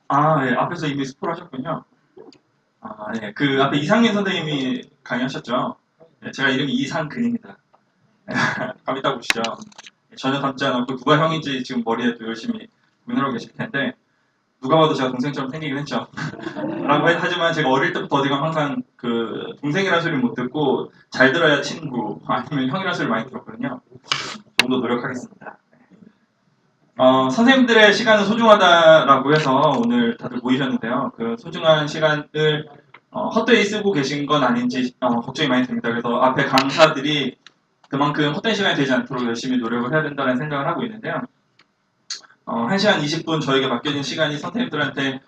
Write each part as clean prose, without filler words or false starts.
아, 예, 앞에서 이미 스포를 하셨군요. 아, 예, 그 앞에 이상민 선생님이 강의하셨죠. 예, 제가 이름이 이상근입니다. 감 있다 보시죠. 전혀 닮지 않았고 누가 형인지 지금 머리에 또 열심히 고민하고 계실 텐데 누가 봐도 제가 동생처럼 생기긴 했죠. 라고 하지만 제가 어릴 때부터 어디가 항상 그 동생이라는 소리 못 듣고 잘 들어야 친구 아니면 형이라는 소리 많이 들었거든요. 좀 더 노력하겠습니다. 선생님들의 시간은 소중하다라고 해서 오늘 다들 모이셨는데요. 그 소중한 시간을 헛되이 쓰고 계신 건 아닌지 걱정이 많이 됩니다. 그래서 앞에 강사들이 그만큼 헛된 시간이 되지 않도록 열심히 노력을 해야 된다는 생각을 하고 있는데요. 1시간 20분 저에게 맡겨진 시간이 선생님들한테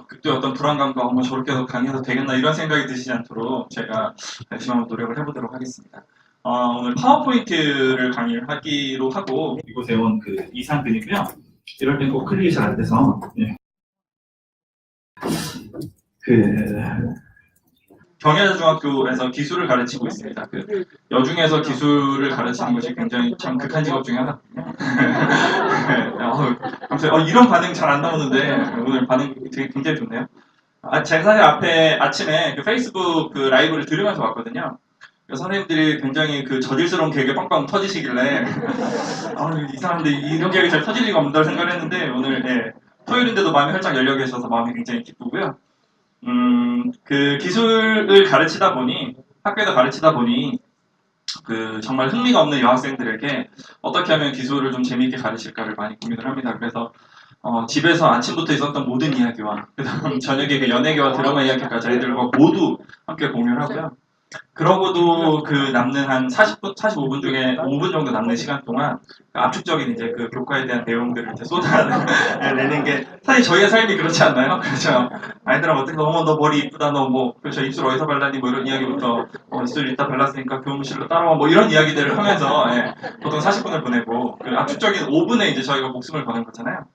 그때 어떤 불안감과 저렇게 해서 강의해도 되겠나 이런 생각이 드시지 않도록 제가 열심히 한번 노력을 해보도록 하겠습니다. 오늘 파워포인트를 강의를 하기로 하고 이곳에 온 그 이상근이고요. 이럴 땐 꼭 클릭이 잘 안 돼서 예. 그 경야중학교에서 기술을 가르치고 있습니다. 그 여중에서 기술을 가르치는 것이 굉장히 참 극한 직업 중에 하나거든요. 이런 반응 잘 안 나오는데 오늘 반응 되게 굉장히 좋네요. 제가 사실 앞에 아침에 그 페이스북 그 라이브를 들으면서 왔거든요. 선생님들이 굉장히 그 저질스러운 개그 빵빵 터지시길래 이 사람들이 이런 개그 잘 터질 리가 없다 생각을 했는데 오늘 예, 토요일인데도 마음이 활짝 열려 계셔서 마음이 굉장히 기쁘고요. 그 기술을 가르치다 보니 학교에서 가르치다 보니 그 정말 흥미가 없는 여학생들에게 어떻게 하면 기술을 좀 재미있게 가르칠까를 많이 고민을 합니다. 그래서 집에서 아침부터 있었던 모든 이야기와 그다음 저녁에 그 연예계와 드라마 이야기까지 아이들과 모두 함께 공유를 하고요. 그러고도 그 남는 한 40분, 45분 중에 5분 정도 남는 시간 동안 그 압축적인 이제 그 교과에 대한 내용들을 이제 쏟아내는 게 사실 저희의 삶이 그렇지 않나요? 그렇죠. 아이들하고 어떻게 어머 너 머리 이쁘다 너 뭐 그렇죠 입술 어디서 발랐니 뭐 이런 이야기부터 입술 이따 발랐으니까 교무실로 따라와 뭐 이런 이야기들을 하면서 예, 보통 40분을 보내고 그 압축적인 5분에 이제 저희가 목숨을 거는 거잖아요.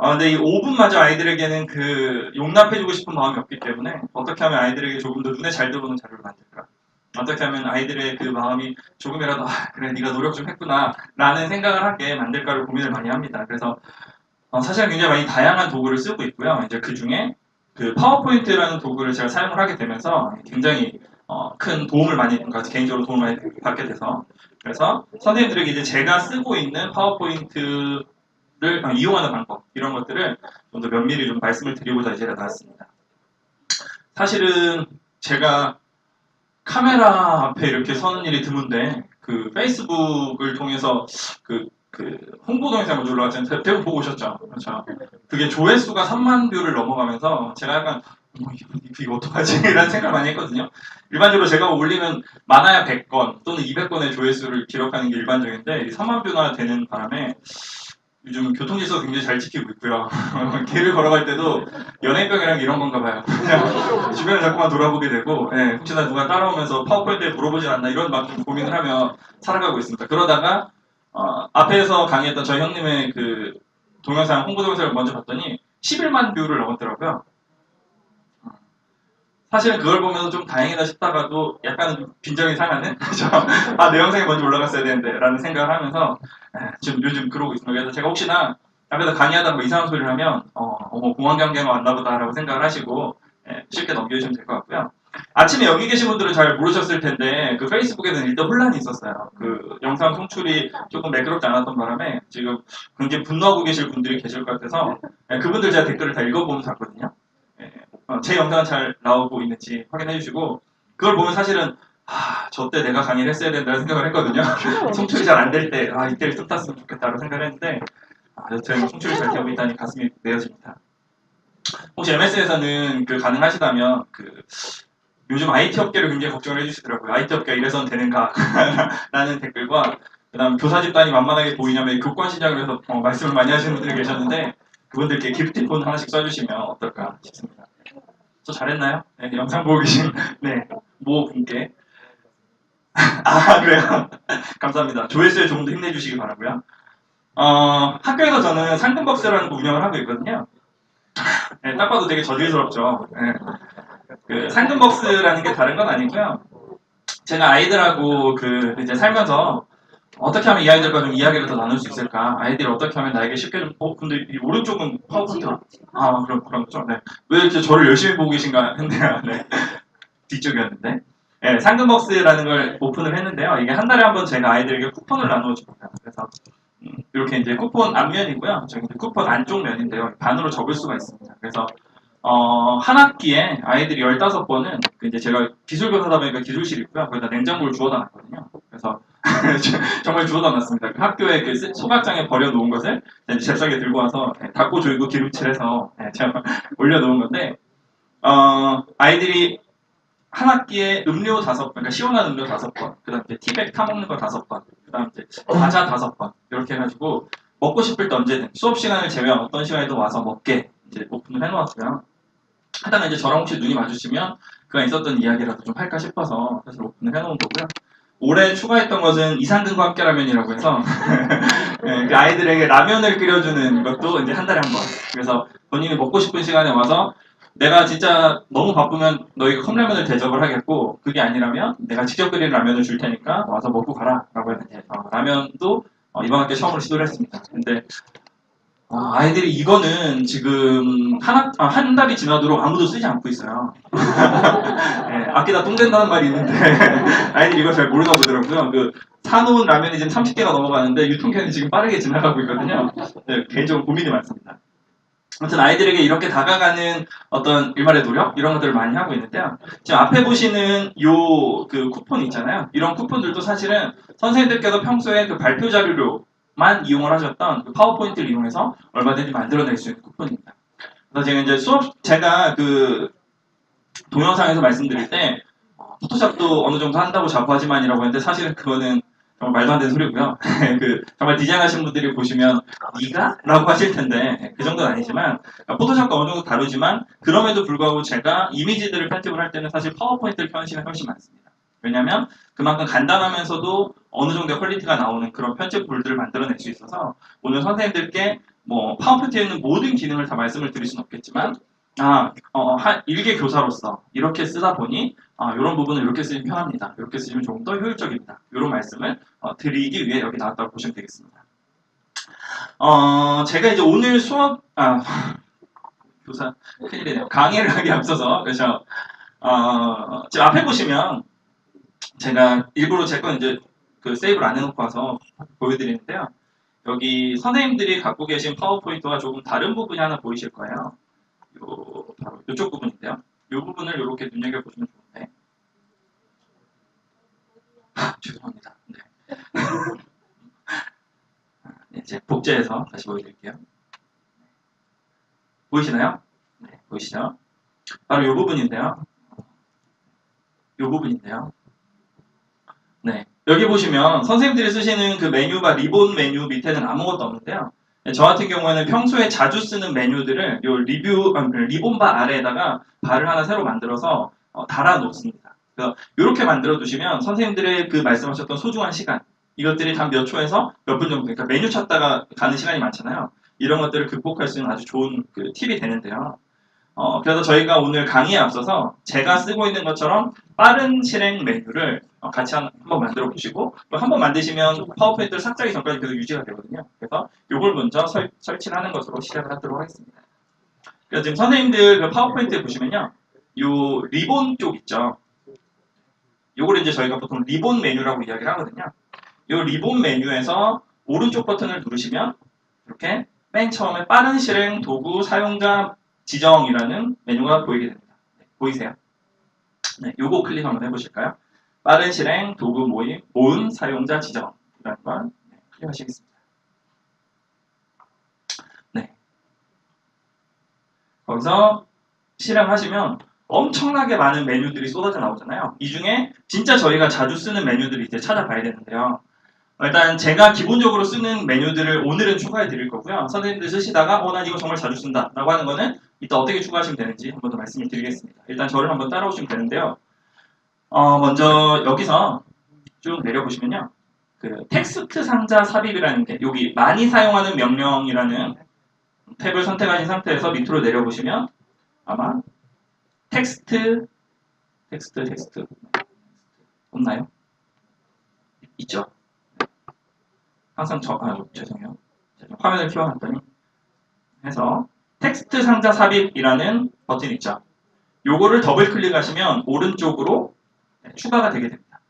근데 이 5분마저 아이들에게는 그 용납해주고 싶은 마음이 없기 때문에 어떻게 하면 아이들에게 조금 더 눈에 잘 들어오는 자료를 만들까? 어떻게 하면 아이들의 그 마음이 조금이라도 그래 네가 노력 좀 했구나 라는 생각을 하게 만들까를 고민을 많이 합니다. 그래서 사실 굉장히 많이 다양한 도구를 쓰고 있고요. 이제 그 중에 그 파워포인트라는 도구를 제가 사용을 하게 되면서 굉장히 큰 도움을 많이 그러니까 개인적으로 도움을 많이 받게 돼서 그래서 선생님들에게 이제 제가 쓰고 있는 파워포인트 를 이용하는 방법 이런 것들을 좀 더 면밀히 좀 말씀을 드리고자 이제 나왔습니다. 사실은 제가 카메라 앞에 이렇게 서는 일이 드문데 그 페이스북을 통해서 그 홍보 동영상을 올라왔잖아요. 대부분 보고 오셨죠? 그렇죠. 그게 조회수가 3만 뷰를 넘어가면서 제가 약간 이거 어떡하지? 이런 생각을 많이 했거든요. 일반적으로 제가 올리면 많아야 100건 또는 200건의 조회수를 기록하는 게 일반적인데 3만 뷰나 되는 바람에 요즘 교통질서 굉장히 잘 지키고 있고요. 길을 걸어갈 때도 연예병이랑 이런 건가 봐요. 그냥 주변을 자꾸만 돌아보게 되고, 예, 혹시나 누가 따라오면서 파워포인트에 물어보지 않나 이런 막 고민을 하며 살아가고 있습니다. 그러다가 앞에서 강의했던 저희 형님의 그 동영상 홍보 동영상을 먼저 봤더니 11만 뷰를 넘었더라고요. 사실은 그걸 보면서 좀 다행이다 싶다가도 약간 빈정이 상하는 내 영상이 먼저 올라갔어야 되는데 라는 생각을 하면서 지금 요즘 그러고 있습니다. 그래서 제가 혹시나 앞에서 강의하다가 뭐 이상한 소리를 하면 공황경계가 왔나 보다라고 생각을 하시고 쉽게 넘겨주시면 될 것 같고요. 아침에 여기 계신 분들은 잘 모르셨을 텐데 그 페이스북에는 일단 혼란이 있었어요. 그 영상 송출이 조금 매끄럽지 않았던 바람에 지금 굉장히 분노하고 계실 분들이 계실 것 같아서 그분들 제가 댓글을 다 읽어보면서 왔거든요. 제 영상 잘 나오고 있는지 확인해 주시고 그걸 보면 사실은 저 때 내가 강의를 했어야 된다는 생각을 했거든요. 송출이 잘 안 될 때 이때를 뜯었으면 좋겠다고 생각을 했는데 여튼 송출이 잘 되고 있다니 가슴이 메어집니다. 혹시 MS에서는 그 가능하시다면 그 요즘 IT 업계를 굉장히 걱정을 해주시더라고요. IT 업계가 이래선 되는가 라는 댓글과 그다음 교사 집단이 만만하게 보이냐면 교권 신장을 해서 말씀을 많이 하시는 분들이 계셨는데 그분들께 기프티콘 하나씩 써주시면 어떨까 싶습니다. 저 잘했나요? 네, 영상 보고 계신 네, 모 분께 그래요? 감사합니다. 조회수에 조금 더 힘내주시기 바라고요. 학교에서 저는 상금박스라는 거 운영을 하고 있거든요. 네, 딱 봐도 되게 저질스럽죠. 네. 그 상금박스라는 게 다른 건 아니고요. 제가 아이들하고 그 이제 살면서 어떻게 하면 이 아이들과 좀 이야기를 더 나눌 수 있을까? 아이들이 어떻게 하면 나에게 쉽게 좀, 근데 이 오른쪽은 파워포인트, 그렇죠. 네. 왜 이렇게 저를 열심히 보고 계신가 했네요. 네. 뒤쪽이었는데. 네, 상금벅스라는 걸 오픈을 했는데요. 이게 한 달에 한 번 제가 아이들에게 쿠폰을 나누어 줍니다. 그래서, 이렇게 이제 쿠폰 앞면이고요. 저기 이제 쿠폰 안쪽 면인데요. 반으로 접을 수가 있습니다. 그래서, 한 학기에 아이들이 15번은, 이제 제가 기술교사다 보니까 기술실 있고요. 거기다 냉장고를 주워다 놨거든요. 그래서, 정말 주워다 놨습니다. 그 학교에 그 소각장에 버려놓은 것을 잽싸게 들고 와서 닦고 조이고 기름칠해서 제가 올려놓은 건데, 아이들이 한 학기에 음료 5번, 그러니까 시원한 음료 5번, 그 다음 에 티백 타먹는 거 5번, 그 다음 이제 과자 5번, 이렇게 해가지고 먹고 싶을 때 언제든 수업 시간을 제외한 어떤 시간에도 와서 먹게 이제 오픈을 해놓았고요. 하다가 이제 저랑 혹시 눈이 마주치면 그가 있었던 이야기라도 좀 할까 싶어서 사실 오픈을 해놓은 거고요. 올해 추가했던 것은 이상근과 함께 라면이라고 해서 네, 그 아이들에게 라면을 끓여주는 것도 이제 한 달에 한 번. 그래서 본인이 먹고 싶은 시간에 와서 내가 진짜 너무 바쁘면 너희가 컵라면을 대접을 하겠고 그게 아니라면 내가 직접 끓인 라면을 줄 테니까 와서 먹고 가라 라고 했는데 라면도 이번 학기에 처음으로 시도를 했습니다. 근데 아이들이 이거는 지금 한 달이 지나도록 아무도 쓰지 않고 있어요. 네, 아끼다 똥 된다는 말이 있는데 아이들이 이걸 잘 모르나 보더라고요. 그 사놓은 라면이 지금 30개가 넘어가는데 유통기한이 지금 빠르게 지나가고 있거든요. 네, 개인적으로 고민이 많습니다. 아무튼 아이들에게 이렇게 다가가는 어떤 일말의 노력 이런 것들을 많이 하고 있는데요. 지금 앞에 보시는 요 그 쿠폰 있잖아요. 이런 쿠폰들도 사실은 선생님들께서 평소에 그 발표 자료로만 이용을 하셨던 그 파워포인트를 이용해서 얼마든지 만들어낼 수 있는 쿠폰입니다. 그래서 제가 이제 제가 그 동영상에서 말씀드릴 때 포토샵도 어느 정도 한다고 자부하지만이라고 했는데 사실은 그거는 정말 말도 안 되는 소리고요. 그 정말 디자인하시는 분들이 보시면 네가? 라고 하실 텐데 그 정도는 아니지만 포토샵과 어느 정도 다르지만 그럼에도 불구하고 제가 이미지들을 편집을 할 때는 사실 파워포인트를 펴는 시간이 훨씬 많습니다. 왜냐하면 그만큼 간단하면서도 어느 정도의 퀄리티가 나오는 그런 편집물들을 만들어낼 수 있어서 오늘 선생님들께 뭐 파워포인트에 있는 모든 기능을 다 말씀을 드릴 수는 없겠지만 일개 교사로서 이렇게 쓰다 보니 이런 부분을 이렇게 쓰시면 편합니다. 이렇게 쓰시면 조금 더 효율적입니다. 이런 말씀을 드리기 위해 여기 나왔다고 보시면 되겠습니다. 제가 이제 오늘 교사 큰일이네요. 강의를 하기 앞서서 그래서 지금 앞에 보시면 제가 일부러 제 건 이제 그 세이브를 안 해놓고 와서 보여드리는데요. 여기 선생님들이 갖고 계신 파워포인트와 조금 다른 부분이 하나 보이실 거예요. 바로 이쪽 부분인데요. 이 부분을 이렇게 눈여겨보시면 좋은데 죄송합니다. 네. 이제 복제해서 다시 보여드릴게요. 보이시나요? 네, 보이시죠? 바로 이 부분인데요. 이 부분인데요. 네. 여기 보시면 선생님들이 쓰시는 그 메뉴가 리본 메뉴 밑에는 아무것도 없는데요. 저 같은 경우에는 평소에 자주 쓰는 메뉴들을 요 리본바 아래에다가 바를 하나 새로 만들어서 달아 놓습니다. 그래서 이렇게 만들어 두시면 선생님들의 그 말씀하셨던 소중한 시간 이것들이 단 몇 초에서 몇 분 정도 그러니까 메뉴 찾다가 가는 시간이 많잖아요. 이런 것들을 극복할 수 있는 아주 좋은 그 팁이 되는데요. 그래서 저희가 오늘 강의에 앞서서 제가 쓰고 있는 것처럼 빠른 실행 메뉴를 같이 한번 만들어 보시고 한번 만드시면 파워포인트를 삭제하기 전까지 계속 유지가 되거든요. 그래서 이걸 먼저 설치를 하는 것으로 시작을 하도록 하겠습니다. 그래서 지금 선생님들 그 파워포인트에 보시면요. 요 리본 쪽 있죠. 요걸 이제 저희가 보통 리본 메뉴라고 이야기를 하거든요. 요 리본 메뉴에서 오른쪽 버튼을 누르시면 이렇게 맨 처음에 빠른 실행 도구 사용자 지정이라는 메뉴가 보이게 됩니다. 네, 보이세요? 네, 요거 클릭 한번 해보실까요? 빠른 실행 도구 모음 사용자 지정이라는 걸 클릭하시겠습니다. 네, 거기서 실행하시면 엄청나게 많은 메뉴들이 쏟아져 나오잖아요. 이 중에 진짜 저희가 자주 쓰는 메뉴들을 이제 찾아봐야 되는데요. 일단 제가 기본적으로 쓰는 메뉴들을 오늘은 추가해 드릴 거고요. 선생님들 쓰시다가 난 이거 정말 자주 쓴다 라고 하는 거는 이따 어떻게 추가하시면 되는지 한 번 더 말씀을 드리겠습니다. 일단 저를 한번 따라오시면 되는데요. 먼저 여기서 쭉 내려보시면요. 그 텍스트 상자 삽입이라는 게 여기 많이 사용하는 명령이라는 탭을 선택하신 상태에서 밑으로 내려보시면 아마 텍스트 없나요? 있죠? 항상 죄송해요. 화면을 키워놨더니 해서 텍스트 상자 삽입이라는 버튼이 있죠. 요거를 더블 클릭하시면 오른쪽으로 추가가 되게 됩니다.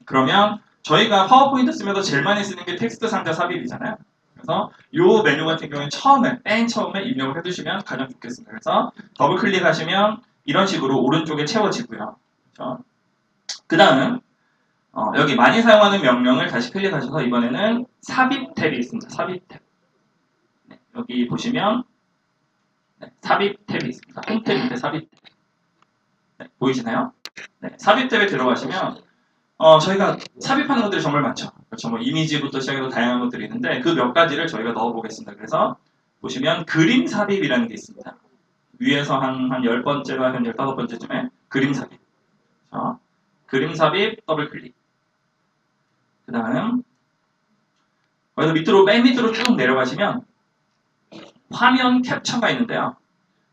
그러면 저희가 파워포인트 쓰면서 제일 많이 쓰는 게 텍스트 상자 삽입이잖아요. 그래서 이 메뉴 같은 경우에 맨 처음에 입력을 해두시면 가장 좋겠습니다. 그래서 더블 클릭하시면 이런 식으로 오른쪽에 채워지고요. 그렇죠? 그 다음 여기 많이 사용하는 명령을 다시 클릭하셔서 이번에는 삽입 탭이 있습니다. 삽입 탭. 네, 여기 보시면 삽입 탭이 있습니다. 홈탭 밑에 삽입 탭. 네, 보이시나요? 네, 삽입 탭에 들어가시면 저희가 삽입하는 것들이 정말 많죠. 그렇죠. 뭐 이미지부터 시작해서 다양한 것들이 있는데 그 몇 가지를 저희가 넣어보겠습니다. 그래서 보시면 그림 삽입이라는 게 있습니다. 위에서 한 10번째가 한 15번째쯤에 그림 삽입. 그렇죠? 그림 삽입 더블 클릭. 그 다음 여기서 맨 밑으로 쭉 내려가시면 화면 캡처가 있는데요.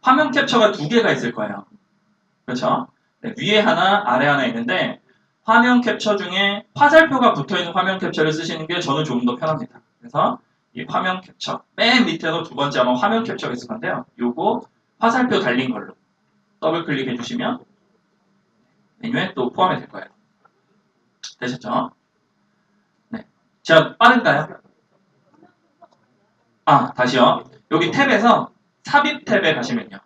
화면 캡처가 2개가 있을 거예요. 그렇죠? 네, 위에 하나, 아래 하나 있는데 화면 캡처 중에 화살표가 붙어있는 화면 캡처를 쓰시는 게 저는 조금 더 편합니다. 그래서 이 화면 캡처, 맨 밑에도 2번째 아마 화면 캡처가 있을 건데요. 요거 화살표 달린 걸로 더블 클릭해 주시면 메뉴에 또 포함이 될 거예요. 되셨죠? 네. 제가 빠른가요? 다시요. 여기 탭에서 삽입 탭에 가시면요.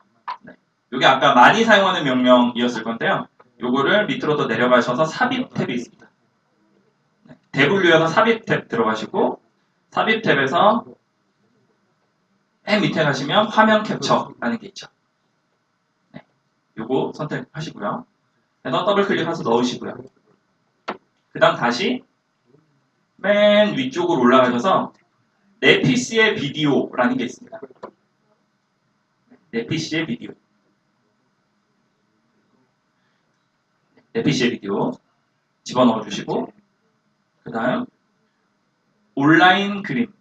네. 여기 아까 많이 사용하는 명령이었을 건데요. 요거를 밑으로 더 내려가셔서 삽입 탭이 있습니다. 네. 대분류에서 삽입 탭 들어가시고 삽입 탭에서 맨 밑에 가시면 화면 캡처라는 게 있죠. 네. 요거 선택하시고요. 그래서 더블 클릭해서 넣으시고요. 그 다음 다시 맨 위쪽으로 올라가셔서 내 PC의 비디오라는 게 있습니다. 내 PC의 비디오. 내 PC의 비디오 집어넣어 주시고 그 다음 온라인 그림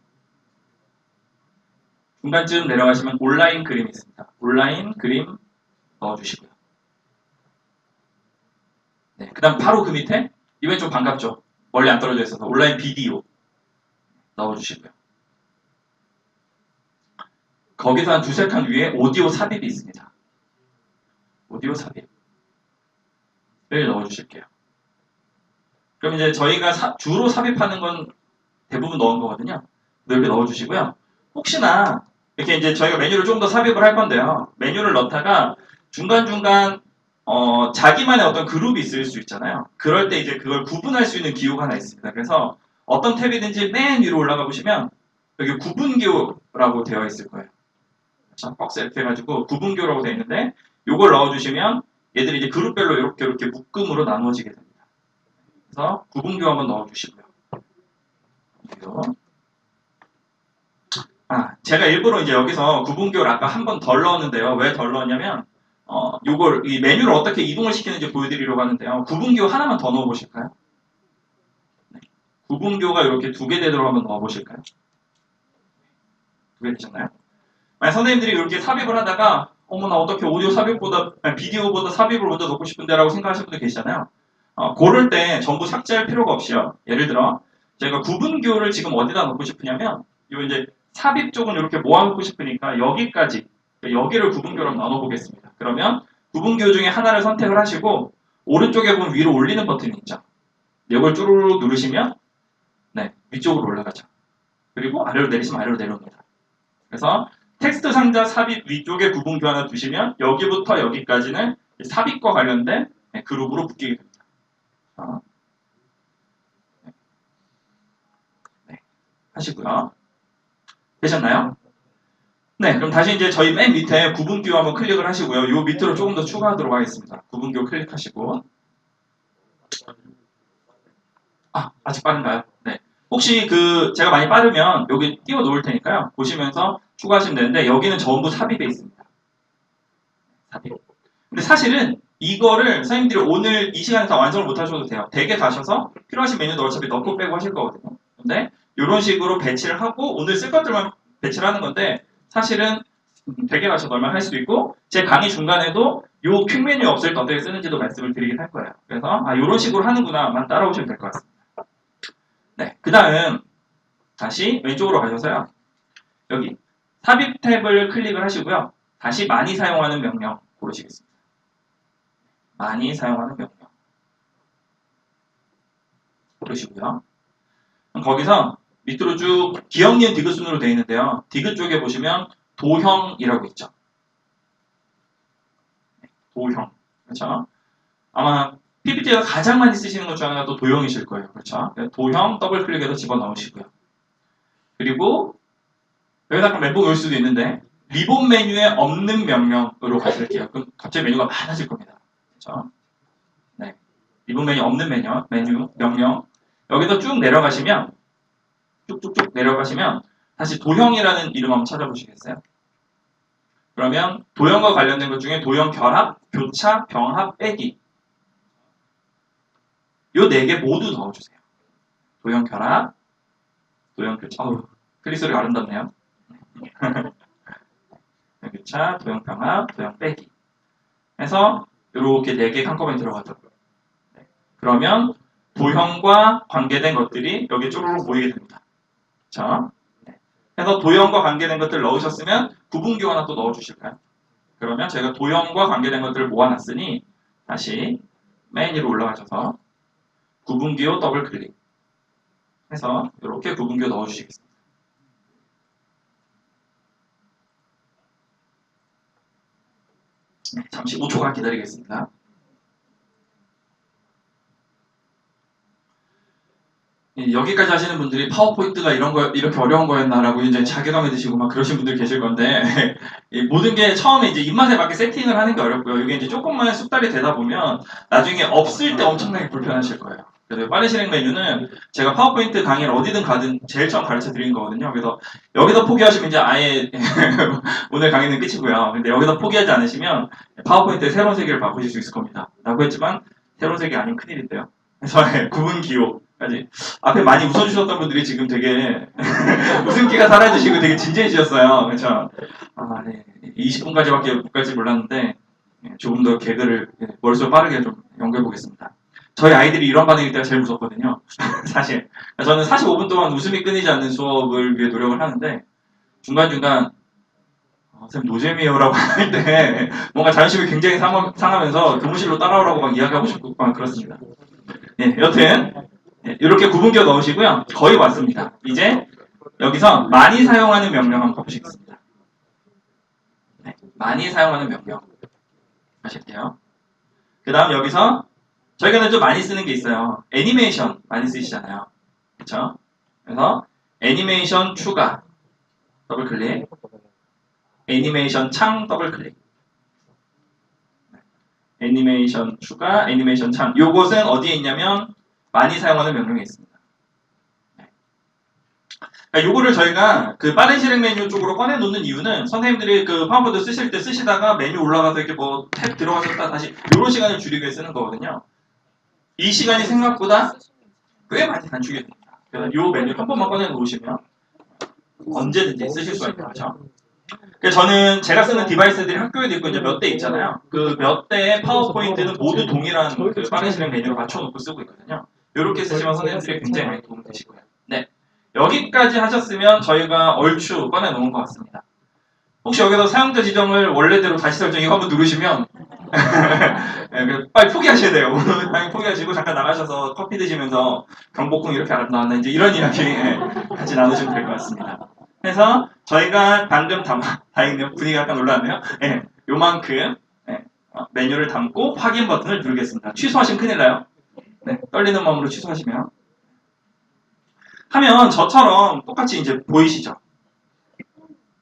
중간쯤 내려가시면 온라인 그림이 있습니다. 온라인 그림 넣어주시고요. 네, 그 다음 바로 그 밑에 이번엔 좀 반갑죠. 멀리 안 떨어져 있어서 온라인 비디오 넣어주시고요. 거기서 한 2-3칸 위에 오디오 삽입이 있습니다. 오디오 삽입을 넣어주실게요. 그럼 이제 저희가 주로 삽입하는 건 대부분 넣은 거거든요. 이렇게 넣어주시고요. 혹시나 이렇게 이제 저희가 메뉴를 좀 더 삽입을 할 건데요. 메뉴를 넣다가 중간중간 자기만의 어떤 그룹이 있을 수 있잖아요. 그럴 때 이제 그걸 구분할 수 있는 기호가 하나 있습니다. 그래서 어떤 탭이든지 맨 위로 올라가 보시면 여기 구분기호라고 되어 있을 거예요. 박스 이렇게 해가지고 구분기호라고 되어 있는데 이걸 넣어주시면 얘들이 이제 그룹별로 이렇게 묶음으로 나누어지게 됩니다. 그래서 구분기호 한번 넣어주시고요. 제가 일부러 이제 여기서 구분기호를 아까 한 번 덜 넣었는데요. 왜 덜 넣었냐면 이 메뉴를 어떻게 이동을 시키는지 보여드리려고 하는데요. 구분기호 하나만 더 넣어보실까요? 네. 구분기호가 이렇게 2개 되도록 한번 넣어보실까요? 2개 되셨나요? 만약 선생님들이 이렇게 삽입을 하다가 어머나 어떻게 비디오보다 삽입을 먼저 넣고 싶은데 라고 생각하시는 분들 계시잖아요. 고를 때 전부 삭제할 필요가 없이요. 예를 들어 제가 구분기호를 지금 어디다 넣고 싶으냐면 이제 삽입 쪽은 이렇게 모아놓고 싶으니까 여기까지 여기를 구분기호로 나눠보겠습니다. 그러면 구분기호 중에 하나를 선택을 하시고 오른쪽에 보면 위로 올리는 버튼이 있죠. 이걸 쭈루룩 누르시면 위쪽으로 올라가죠. 그리고 아래로 내리시면 아래로 내려옵니다. 그래서 텍스트 상자 삽입 위쪽에 구분기호 하나 두시면 여기부터 여기까지는 삽입과 관련된 그룹으로 묶이게 됩니다. 하시고요. 되셨나요? 네, 그럼 다시 이제 저희 맨 밑에 구분기호 한번 클릭을 하시고요. 요 밑으로 조금 더 추가하도록 하겠습니다. 구분기호 클릭하시고. 아직 빠른가요? 네. 혹시 제가 많이 빠르면 여기 띄워 놓을 테니까요. 보시면서 추가하시면 되는데 여기는 전부 삽입에 있습니다. 삽입. 근데 사실은 이거를 선생님들이 오늘 이 시간에 다 완성을 못 하셔도 돼요. 댁에 가셔서 필요하신 메뉴도 어차피 넣고 빼고 하실 거거든요. 근데 이런 식으로 배치를 하고 오늘 쓸 것들만 배치를 하는 건데 사실은 댁에 가셔서 얼마 할 수도 있고 제 강의 중간에도 요 퀵 메뉴 없을 때 어떻게 쓰는지도 말씀을 드리긴 할 거예요. 그래서 이런 식으로 하는구나만 따라오시면 될 것 같습니다. 네, 그 다음 다시 왼쪽으로 가셔서요. 여기 삽입 탭을 클릭을 하시고요. 다시 많이 사용하는 명령 고르시겠습니다. 많이 사용하는 명령 고르시고요. 그럼 거기서 밑으로 쭉 기억, 니은, 디귿 순으로 되어 있는데요. 디귿 쪽에 보시면 도형이라고 있죠. 도형. 그렇죠? 아마 PPT에서 가장 많이 쓰시는 것 중 하나가 또 도형이실 거예요. 그렇죠? 도형 더블 클릭해서 집어넣으시고요. 그리고 여기다 약간 멘붕 올 수도 있는데 리본 메뉴에 없는 명령으로 가실게요. 그럼 갑자기 메뉴가 많아질 겁니다. 그렇죠? 네. 리본 메뉴 없는 메뉴 명령 여기서 쭉 내려가시면 쭉쭉쭉 내려가시면 다시 도형이라는 이름 한번 찾아보시겠어요? 그러면 도형과 관련된 것 중에 도형 결합, 교차, 병합, 빼기 요 4개 모두 넣어주세요. 도형 결합, 도형 교차, 클릭 소리가 아름답네요. 도형 교차, 도형 병합, 도형 빼기 해서 이렇게 4개 한꺼번에 들어가더라고요. 네. 그러면 도형과 관계된 것들이 여기 쪼르륵 모이게 됩니다. 그렇죠? 네. 그래서 도형과 관계된 것들을 넣으셨으면 구분기호 하나 또 넣어주실까요? 그러면 저희가 도형과 관계된 것들을 모아놨으니 다시 맨 위로 올라가셔서 구분기호 더블 클릭 해서 이렇게 구분기호 넣어주시겠습니다. 네, 잠시 5초간 기다리겠습니다. 여기까지 하시는 분들이 파워포인트가 이렇게 어려운 거였나라고 이제 자괴감이 드시고 막 그러신 분들 계실 건데, 모든 게 처음에 이제 입맛에 맞게 세팅을 하는 게 어렵고요. 이게 이제 조금만 숙달이 되다 보면 나중에 없을 때 엄청나게 불편하실 거예요. 그래서 빠른 실행 메뉴는 제가 파워포인트 강의를 어디든 가든 제일 처음 가르쳐 드리는 거거든요. 그래서 여기서 포기하시면 이제 아예 오늘 강의는 끝이고요. 근데 여기서 포기하지 않으시면 파워포인트의 새로운 세계를 바꾸실 수 있을 겁니다. 라고 했지만 새로운 세계 아니면 큰일인데요. 그래서 구분 기호까지 앞에 많이 웃어주셨던 분들이 지금 되게 웃음기가 사라지시고 되게 진지해지셨어요. 그렇죠? 아, 네. 20분까지밖에 못 갈지 몰랐는데 조금 더 개그를 머릿속에 빠르게 좀 연구해 보겠습니다. 저희 아이들이 이런 반응일 때가 제일 무섭거든요. 사실 저는 45분 동안 웃음이 끊이지 않는 수업을 위해 노력을 하는데 중간중간 선생님 노잼이에요라고 할 때 뭔가 자존심이 굉장히 상하면서 교무실로 따라오라고 막 이야기하고 싶고 막 그렇습니다. 네, 여튼 이렇게 구분기호 넣으시고요. 거의 왔습니다. 이제 여기서 많이 사용하는 명령 한번 가보시겠습니다. 네, 많이 사용하는 명령 하실게요. 그 다음 여기서 저희가 좀 많이 쓰는 게 있어요. 애니메이션 많이 쓰시잖아요. 그렇죠? 그래서 애니메이션 추가 더블 클릭, 애니메이션 창 더블 클릭, 애니메이션 추가, 애니메이션 창. 요것은 어디에 있냐면 많이 사용하는 명령에 있습니다. 그러니까 요거를 저희가 그 빠른 실행 메뉴 쪽으로 꺼내 놓는 이유는 선생님들이 그 파워포인트 쓰실 때 쓰시다가 메뉴 올라가서 이렇게 뭐 탭 들어가셨다 다시 요런 시간을 줄이기 위해 쓰는 거거든요. 이 시간이 생각보다 꽤 많이 단축이 됩니다. 그래서 이 메뉴 한 번만 꺼내 놓으시면 언제든지 쓰실 수가 있는 거죠. 그래서 저는 제가 쓰는 디바이스들이 학교에도 있고 이제 몇 대 있잖아요. 그 몇 대의 파워포인트는 모두 동일한 그 빠른 실행 메뉴를 맞춰놓고 쓰고 있거든요. 이렇게 쓰시면 선생님들이 굉장히 많이 도움이 되실 거예요. 네, 여기까지 하셨으면 저희가 얼추 꺼내 놓은 것 같습니다. 혹시 여기서 사용자 지정을 원래대로 다시 설정 이거 한번 누르시면 네, 빨리 포기하셔야 돼요. 오늘 당연히 포기하시고 잠깐 나가셔서 커피 드시면서 경복궁 이렇게 나왔나 이제 이런 이야기 같이 나누시면 될 것 같습니다. 그래서 저희가 방금 다행히요 분위기가 약간 올라왔네요. 네, 요만큼 메뉴를 담고 확인 버튼을 누르겠습니다. 취소하시면 큰일 나요. 네, 떨리는 마음으로 취소하시면 하면 저처럼 똑같이 이제 보이시죠?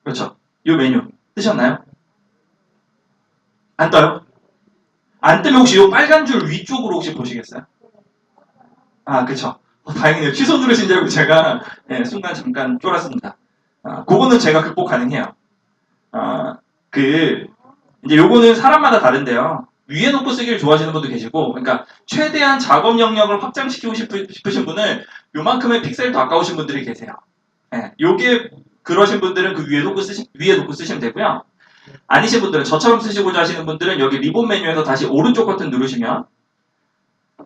그렇죠? 요 메뉴 뜨셨나요? 안 떠요? 안 뜨면 혹시 요 빨간 줄 위쪽으로 혹시 보시겠어요? 아, 그쵸. 다행이네요. 취소 누르신 줄 알고 제가 순간 잠깐 쫄았습니다. 그거는 제가 극복 가능해요. 이제 요거는 사람마다 다른데요. 위에 놓고 쓰기를 좋아하시는 분도 계시고, 그러니까 최대한 작업 영역을 확장시키고 싶으신 분은 요만큼의 픽셀 더 아까우신 분들이 계세요. 요게 그러신 분들은 그 위에 놓고 쓰시면 되고요. 아니신 분들은 저처럼 쓰시고자 하시는 분들은 여기 리본 메뉴에서 다시 오른쪽 버튼 누르시면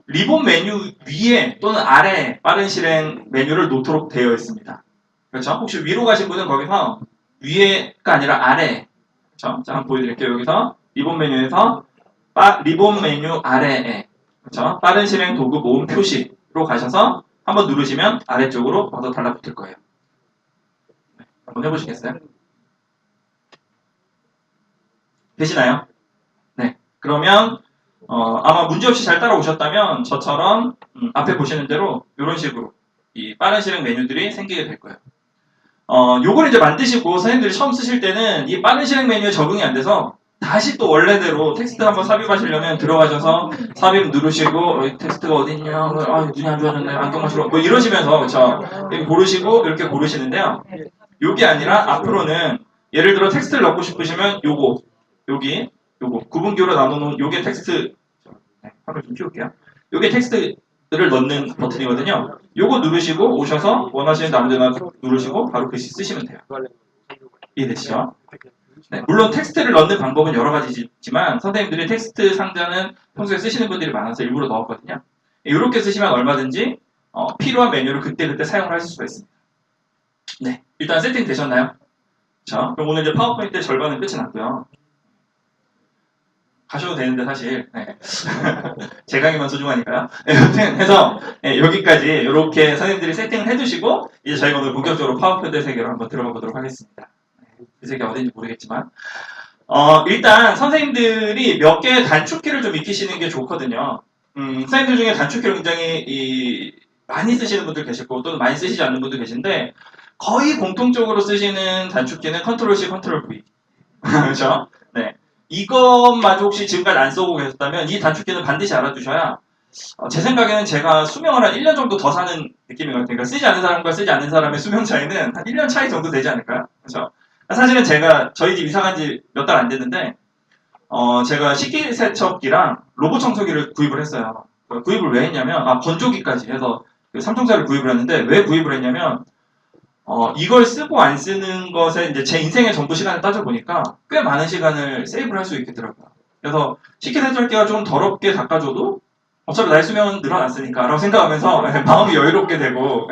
리본 메뉴 위에 또는 아래에 빠른 실행 메뉴를 놓도록 되어 있습니다. 그렇죠? 혹시 위로 가신 분은 거기서 위에가 아니라 아래. 그렇죠? 자, 한번 보여드릴게요. 여기서 리본 메뉴에서 리본 메뉴 아래에 그렇죠? 빠른 실행 도구 모음 표시로 가셔서 한번 누르시면 아래쪽으로 와서 달라붙을 거예요. 네, 한번 해보시겠어요? 되시나요? 네. 그러면 아마 문제없이 잘 따라오셨다면 저처럼 앞에 보시는 대로 이런 식으로 이 빠른 실행 메뉴들이 생기게 될 거예요. 요걸 이제 만드시고 선생님들이 처음 쓰실 때는 이 빠른 실행 메뉴에 적응이 안 돼서 다시 또 원래대로 텍스트 한번 삽입하시려면 들어가셔서 삽입 누르시고 텍스트가 어디 있냐 눈이 안 좋아졌네 안경 맞추러 뭐 이러시면서 그쵸 이렇게 고르시고 이렇게 고르시는데요 요게 아니라 앞으로는 예를 들어 텍스트를 넣고 싶으시면 요거 여기 요거 구분기호로 나눠놓은 요게 텍스트 화면 좀 키울게요 요게 텍스트를 넣는 버튼이거든요 요거 누르시고 오셔서 원하시는 아무 데나 누르시고 바로 글씨 쓰시면 돼요 이해되시죠? 네, 물론 텍스트를 넣는 방법은 여러 가지지만 선생님들이 텍스트 상자는 평소에 쓰시는 분들이 많아서 일부러 넣었거든요. 이렇게 쓰시면 얼마든지 필요한 메뉴를 그때그때 사용을 하실 수가 있습니다. 네, 일단 세팅 되셨나요? 자, 그럼 오늘 이제 파워포인트 절반은 끝이 났고요. 가셔도 되는데 사실 네. 제 강의만 소중하니까요. 네, 여튼 해서 네, 여기까지 이렇게 선생님들이 세팅을 해두시고 이제 저희가 오늘 본격적으로 파워포인트 세계로 한번 들어가 보도록 하겠습니다. 그 세계 어딘지 모르겠지만 일단 선생님들이 몇 개의 단축키를 좀 익히시는 게 좋거든요. 선생님들 중에 단축키를 굉장히 많이 쓰시는 분들 계시고 또는 많이 쓰시지 않는 분들 계신데 거의 공통적으로 쓰시는 단축키는 컨트롤 C, 컨트롤 V. 그렇죠? 네. 이것마저 혹시 지금까지 안 써보고 계셨다면 이 단축키는 반드시 알아두셔야 제 생각에는 제가 수명을 한 1년 정도 더 사는 느낌인 것 같아요. 그러니까 쓰지 않는 사람과 쓰지 않는 사람의 수명 차이는 한 1년 차이 정도 되지 않을까요? 그렇죠? 사실은 제가 저희 집 이사 간 지 몇 달 안 됐는데 제가 식기세척기랑 로봇 청소기를 구입을 했어요. 구입을 왜 했냐면 건조기까지 해서 그 3총사를 구입을 했는데 왜 구입을 했냐면 이걸 쓰고 안 쓰는 것에 이제 제 인생의 전부 시간을 따져보니까 꽤 많은 시간을 세이브를 할 수 있겠더라고요. 그래서 식기세척기가 좀 더럽게 닦아줘도 어차피 나의 수명은 늘어났으니까 라고 생각하면서 마음이 여유롭게 되고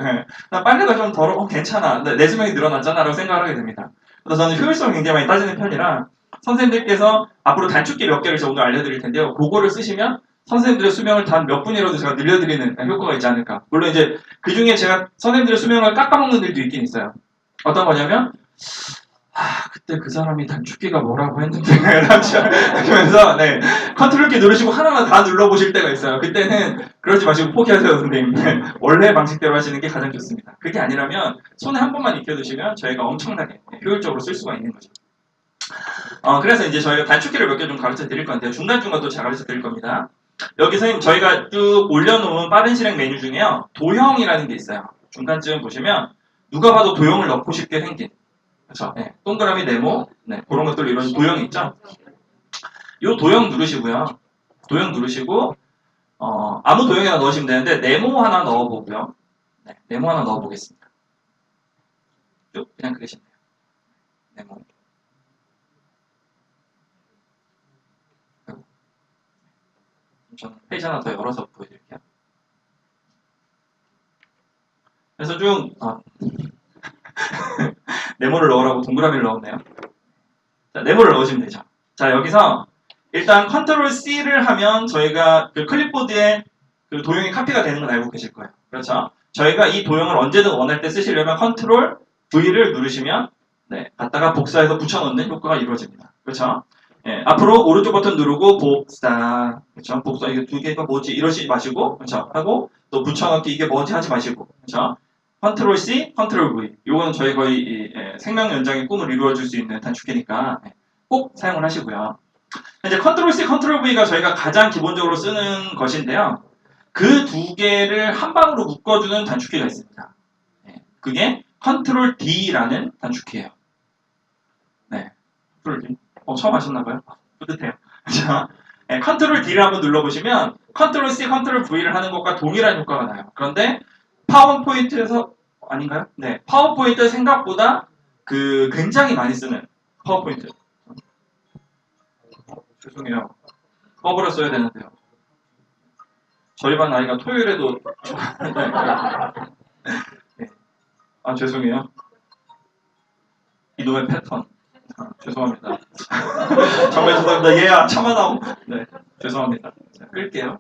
빨래가 좀 괜찮아 내 수명이 늘어났잖아 라고 생각을 하게 됩니다. 그래서 저는 효율성을 굉장히 많이 따지는 편이라 선생님들께서 앞으로 단축키 몇 개를 제가 오늘 알려드릴 텐데요. 그거를 쓰시면 선생님들의 수명을 단 몇 분이라도 제가 늘려드리는 효과가 있지 않을까. 물론 이제 그 중에 제가 선생님들의 수명을 깎아먹는 일도 있긴 있어요. 어떤 거냐면 그때 그 사람이 단축키가 뭐라고 했는데 하면서 네, 컨트롤 키 누르시고 하나하나 다 눌러보실 때가 있어요. 그때는 그러지 마시고 포기하세요 선생님. 원래 방식대로 하시는 게 가장 좋습니다. 그게 아니라면 손에 한 번만 익혀두시면 저희가 엄청나게 효율적으로 쓸 수가 있는 거죠. 그래서 이제 저희가 단축키를 몇 개 좀 가르쳐 드릴 건데요. 중간중간 또 잘 가르쳐 드릴 겁니다. 여기 선생님 저희가 쭉 올려놓은 빠른 실행 메뉴 중에요. 도형이라는 게 있어요. 중간쯤 보시면 누가 봐도 도형을 넣고 싶게 생긴 그렇죠. 네. 동그라미 네모 네. 그런 것들 이런 도형이 있죠. 이 도형 누르시고요. 도형 누르시고 아무 도형이나 넣으시면 되는데 네모 하나 넣어보고요. 네. 네모 하나 넣어보겠습니다. 쭉 그냥 그리시면 돼요. 네모. 저는 페이지 하나 더 열어서 보여드릴게요. 그래서 쭉 네모를 넣으라고 동그라미를 넣었네요. 자, 네모를 넣으시면 되죠. 자, 여기서 일단 컨트롤 C를 하면 저희가 그 클립보드에 그 도형이 카피가 되는 건 알고 계실 거예요. 그렇죠? 저희가 이 도형을 언제든 원할 때 쓰시려면 컨트롤 V를 누르시면 네, 갖다가 복사해서 붙여넣는 효과가 이루어집니다. 그렇죠? 예, 앞으로 오른쪽 버튼 누르고 복사, 그렇죠? 복사 이게 두 개가 뭐지 이러시지 마시고, 그렇죠? 하고 또 붙여넣기 이게 뭐지 하지 마시고, 그렇죠? 컨트롤 C, 컨트롤 V. 이거는 저희 거의 생명 연장의 꿈을 이루어줄 수 있는 단축키니까 꼭 사용을 하시고요. 이제 컨트롤 C, 컨트롤 V가 저희가 가장 기본적으로 쓰는 것인데요. 그 두 개를 한 방으로 묶어주는 단축키가 있습니다. 그게 컨트롤 D라는 단축키예요. 네, 컨트롤 D. 처음 하셨나봐요? 뿌듯해요. 자, 컨트롤 D를 한번 눌러보시면 컨트롤 C, 컨트롤 V를 하는 것과 동일한 효과가 나요. 그런데 파워포인트에서 아닌가요? 네, 파워포인트 생각보다 굉장히 많이 쓰는 파워포인트. 죄송해요. 꺼버렸어야 되는데요. 저희 반 아이가 토요일에도 네. 죄송해요. 이놈의 패턴. 죄송합니다. 정말 죄송합니다. 얘야 참아다오. 네, 죄송합니다. 자, 끌게요.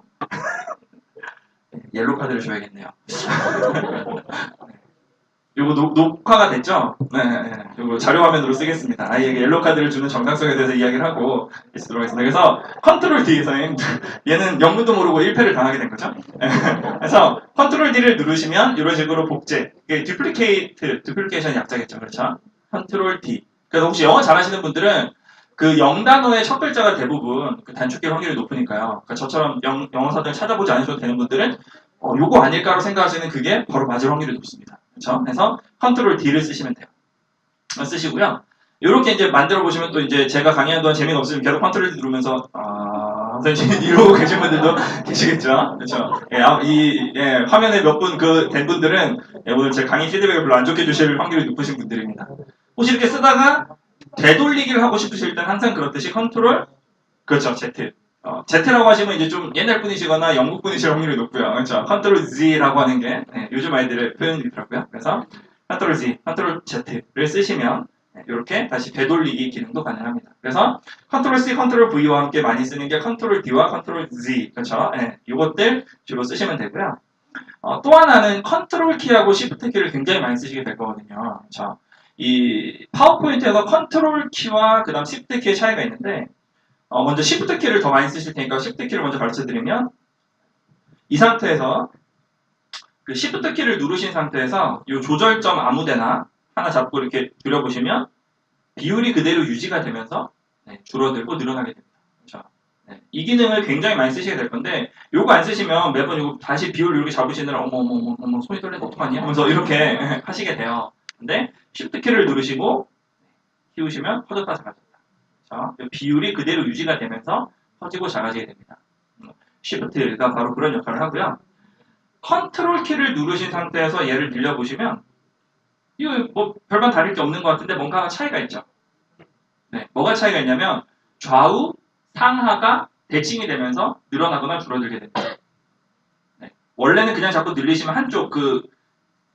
옐로 카드를 줘야겠네요. 요거 녹화가 됐죠? 네, 요거 자료 화면으로 쓰겠습니다. 아이에게 옐로 카드를 주는 정당성에 대해서 이야기를 하고 있도록 하겠습니다. 그래서 컨트롤 D에서 얘는 영문도 모르고 1패를 당하게 된 거죠. 그래서 컨트롤 D를 누르시면 이런 식으로 복제, 이게 duplication 약자겠죠, 그렇죠? 컨트롤 D. 그래서 혹시 영어 잘하시는 분들은 그 영단어의 첫 글자가 대부분 그 단축될 확률이 높으니까요. 그러니까 저처럼 영어 사전을 찾아보지 않으셔도 되는 분들은 요거 아닐까로 생각하시는 그게 바로 맞을 확률이 높습니다. 그렇죠? 그래서 컨트롤 D를 쓰시면 돼요. 쓰시고요. 이렇게 이제 만들어 보시면 또 이제 제가 강의하는 동안 재미가 없으면 계속 컨트롤 D 누르면서 선생님 이러고 계신 분들도 계시겠죠. 그렇죠? 화면에 몇 분 된 분들은 오늘 제 강의 피드백을 별로 안 좋게 주실 확률이 높으신 분들입니다. 혹시 이렇게 쓰다가 되돌리기를 하고 싶으실 땐 항상 그렇듯이 컨트롤 그렇죠. Z. Z라고 하시면 이제 좀 옛날 분이시거나 영국 분이실 확률이 높고요. 그렇죠. 컨트롤 Z라고 하는 게 요즘 아이들의 표현이더라고요. 그래서 컨트롤 Z, 컨트롤 Z를 쓰시면 이렇게 다시 되돌리기 기능도 가능합니다. 그래서 컨트롤 C, 컨트롤 V와 함께 많이 쓰는 게 컨트롤 D와 컨트롤 Z. 그렇죠. 이것들 주로 쓰시면 되고요. 또 하나는 컨트롤 키하고 시프트 키를 굉장히 많이 쓰시게 될 거거든요. 그렇죠. 이 파워포인트에서 컨트롤 키와 그 다음 시프트 키의 차이가 있는데 먼저 Shift 키를 더 많이 쓰실 테니까 Shift 키를 먼저 가르쳐 드리면 이 상태에서 그 Shift 키를 누르신 상태에서 이 조절점 아무데나 하나 잡고 이렇게 들여보시면 비율이 그대로 유지가 되면서 줄어들고 늘어나게 됩니다. 그렇죠? 이 기능을 굉장히 많이 쓰시게 될 건데 요거 안 쓰시면 매번 이거 다시 비율 이렇게 잡으시느라 어머 손이 떨리는 어떡하니? 하면서 이렇게 하시게 돼요. 근데 Shift 키를 누르시고 키우시면 커졌다 작아졌다. 비율이 그대로 유지가 되면서 커지고 작아지게 됩니다. Shift가 바로 그런 역할을 하고요. 컨트롤 키를 누르신 상태에서 얘를 늘려보시면 이거 뭐 별반 다를 게 없는 것 같은데 뭔가 차이가 있죠. 뭐가 차이가 있냐면 좌우 상하가 대칭이 되면서 늘어나거나 줄어들게 됩니다. 원래는 그냥 자꾸 늘리시면 한쪽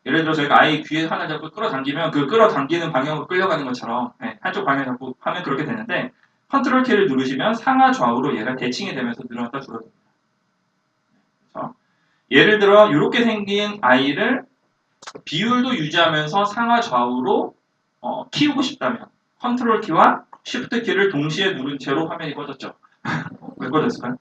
예를 들어 저희가 아이 귀에 하나 잡고 끌어당기면 그 끌어당기는 방향으로 끌려가는 것처럼 한쪽 방향 잡고 하면 그렇게 되는데 컨트롤 키를 누르시면 상하 좌우로 얘가 대칭이 되면서 늘어났다 줄어듭니다. 그렇죠? 예를 들어 이렇게 생긴 아이를 비율도 유지하면서 상하 좌우로 키우고 싶다면 컨트롤 키와 쉬프트 키를 동시에 누른 채로 화면이 꺼졌죠. 왜 꺼졌을까요?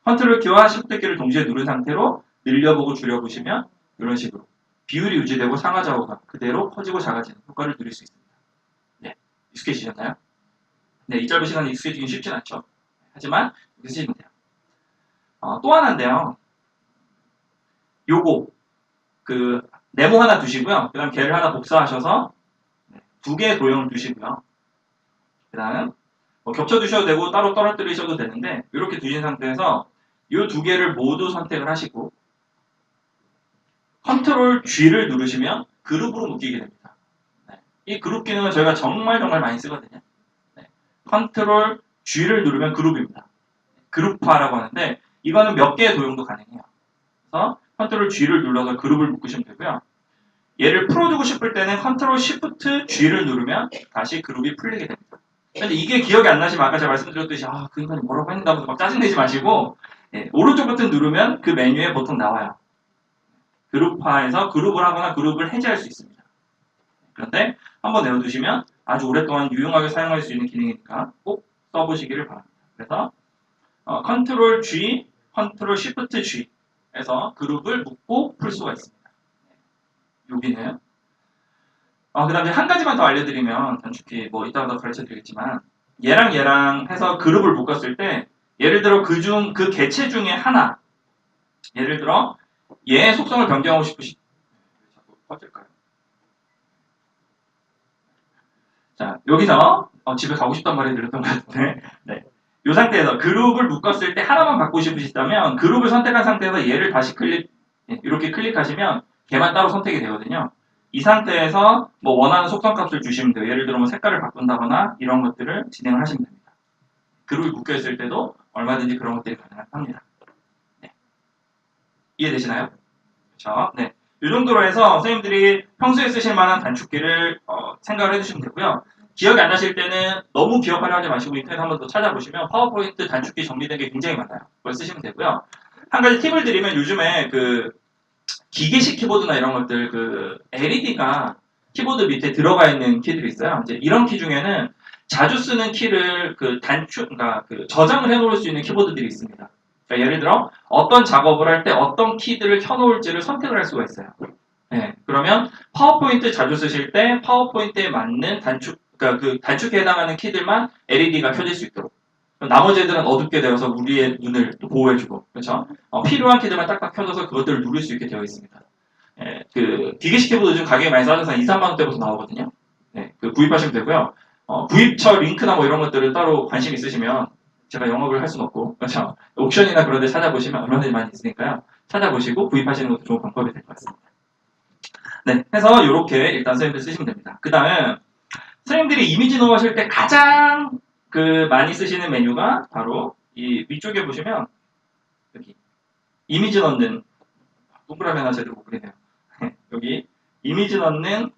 컨트롤 키와 쉬프트 키를 동시에 누른 상태로 늘려보고 줄여보시면 이런 식으로 비율이 유지되고 상하 좌우가 그대로 커지고 작아지는 효과를 누릴 수 있습니다. 익숙해지셨나요? 이 짧은 시간에 익숙해지긴 쉽진 않죠. 하지만 익숙해지면 돼요. 또 하나인데요. 요거 네모 하나 두시고요. 그 다음 걔를 하나 복사하셔서 두 개의 도형을 두시고요. 그 다음 겹쳐 두셔도 되고 따로 떨어뜨리셔도 되는데 이렇게 두신 상태에서 이 두 개를 모두 선택을 하시고 컨트롤 G를 누르시면 그룹으로 묶이게 됩니다. 이 그룹 기능은 저희가 정말 많이 쓰거든요. 컨트롤 G를 누르면 그룹입니다. 그룹화라고 하는데 이거는 몇 개의 도형도 가능해요. 그래서 컨트롤 G를 눌러서 그룹을 묶으시면 되고요. 얘를 풀어주고 싶을 때는 컨트롤 시프트 G를 누르면 다시 그룹이 풀리게 됩니다. 근데 이게 기억이 안 나시면 아까 제가 말씀드렸듯이 그 인간이 뭐라고 했는가 하면서 막 짜증내지 마시고 오른쪽 버튼 누르면 그 메뉴에 보통 나와요. 그룹화해서 그룹을 하거나 그룹을 해제할 수 있습니다. 그런데 한번 내어두시면 아주 오랫동안 유용하게 사용할 수 있는 기능이니까 꼭 써보시기를 바랍니다. 그래서 컨트롤 G, 컨트롤 시프트 G 해서 그룹을 묶고 풀 수가 있습니다. 여기는 그 다음에 한 가지만 더 알려드리면 단축키 이따가 더 가르쳐드리겠지만 얘랑 해서 그룹을 묶었을 때 예를 들어 그 개체 중에 하나 예를 들어 얘의 속성을 변경하고 싶으시 자꾸 꺼질까요? 자 여기서 집에 가고 싶단 말이 들었던 것 같은데 이 상태에서 그룹을 묶었을 때 하나만 바꾸고 싶으시다면 그룹을 선택한 상태에서 얘를 다시 이렇게 클릭하시면 걔만 따로 선택이 되거든요. 이 상태에서 원하는 속성 값을 주시면 돼요. 예를 들어 색깔을 바꾼다거나 이런 것들을 진행을 하시면 됩니다. 그룹이 묶여있을 때도 얼마든지 그런 것들이 가능합니다. 이해되시나요? 그렇죠? 이 정도로 해서 선생님들이 평소에 쓰실 만한 단축키를 생각을 해주시면 되고요. 기억이 안 나실 때는 너무 기억하려 하지 마시고 인터넷 한번 더 찾아보시면 파워포인트 단축키 정리된 게 굉장히 많아요. 그걸 쓰시면 되고요. 한 가지 팁을 드리면 요즘에 그 기계식 키보드나 이런 것들 그 LED가 키보드 밑에 들어가 있는 키들이 있어요. 이제 이런 키 중에는 자주 쓰는 키를 그 그러니까 그 저장을 해놓을 수 있는 키보드들이 있습니다. 그러니까 예를 들어 어떤 작업을 할 때 어떤 키들을 켜놓을지를 선택을 할 수가 있어요. 네, 그러면 파워포인트 자주 쓰실 때 파워포인트에 맞는 그러니까 그 단축키에 해당하는 키들만 LED가 켜질 수 있도록. 나머지 애들은 어둡게 되어서 우리의 눈을 또 보호해주고, 그렇죠? 필요한 키들만 딱딱 켜져서 그것들을 누릴 수 있게 되어 있습니다. 예, 그 기계식 키보드 요즘 가격이 많이 싸져서 2, 3만 원대부터 나오거든요. 네, 그 구입하시면 되고요. 구입처 링크나 뭐 이런 것들을 따로 관심 있으시면 제가 영업을 할 수는 없고, 그렇죠? 옥션이나 그런 데 찾아보시면 얼마든지 많이 있으니까요. 찾아보시고 구입하시는 것도 좋은 방법이 될 것 같습니다. 네, 해서 이렇게 일단 선생님들 쓰시면 됩니다. 그 다음 선생님들이 이미지 넣으실 때 가장 그 많이 쓰시는 메뉴가 바로 이 위쪽에 보시면 여기 이미지 넣는 동그라미 하나 제대로 못 그리네요. 여기 이미지 넣는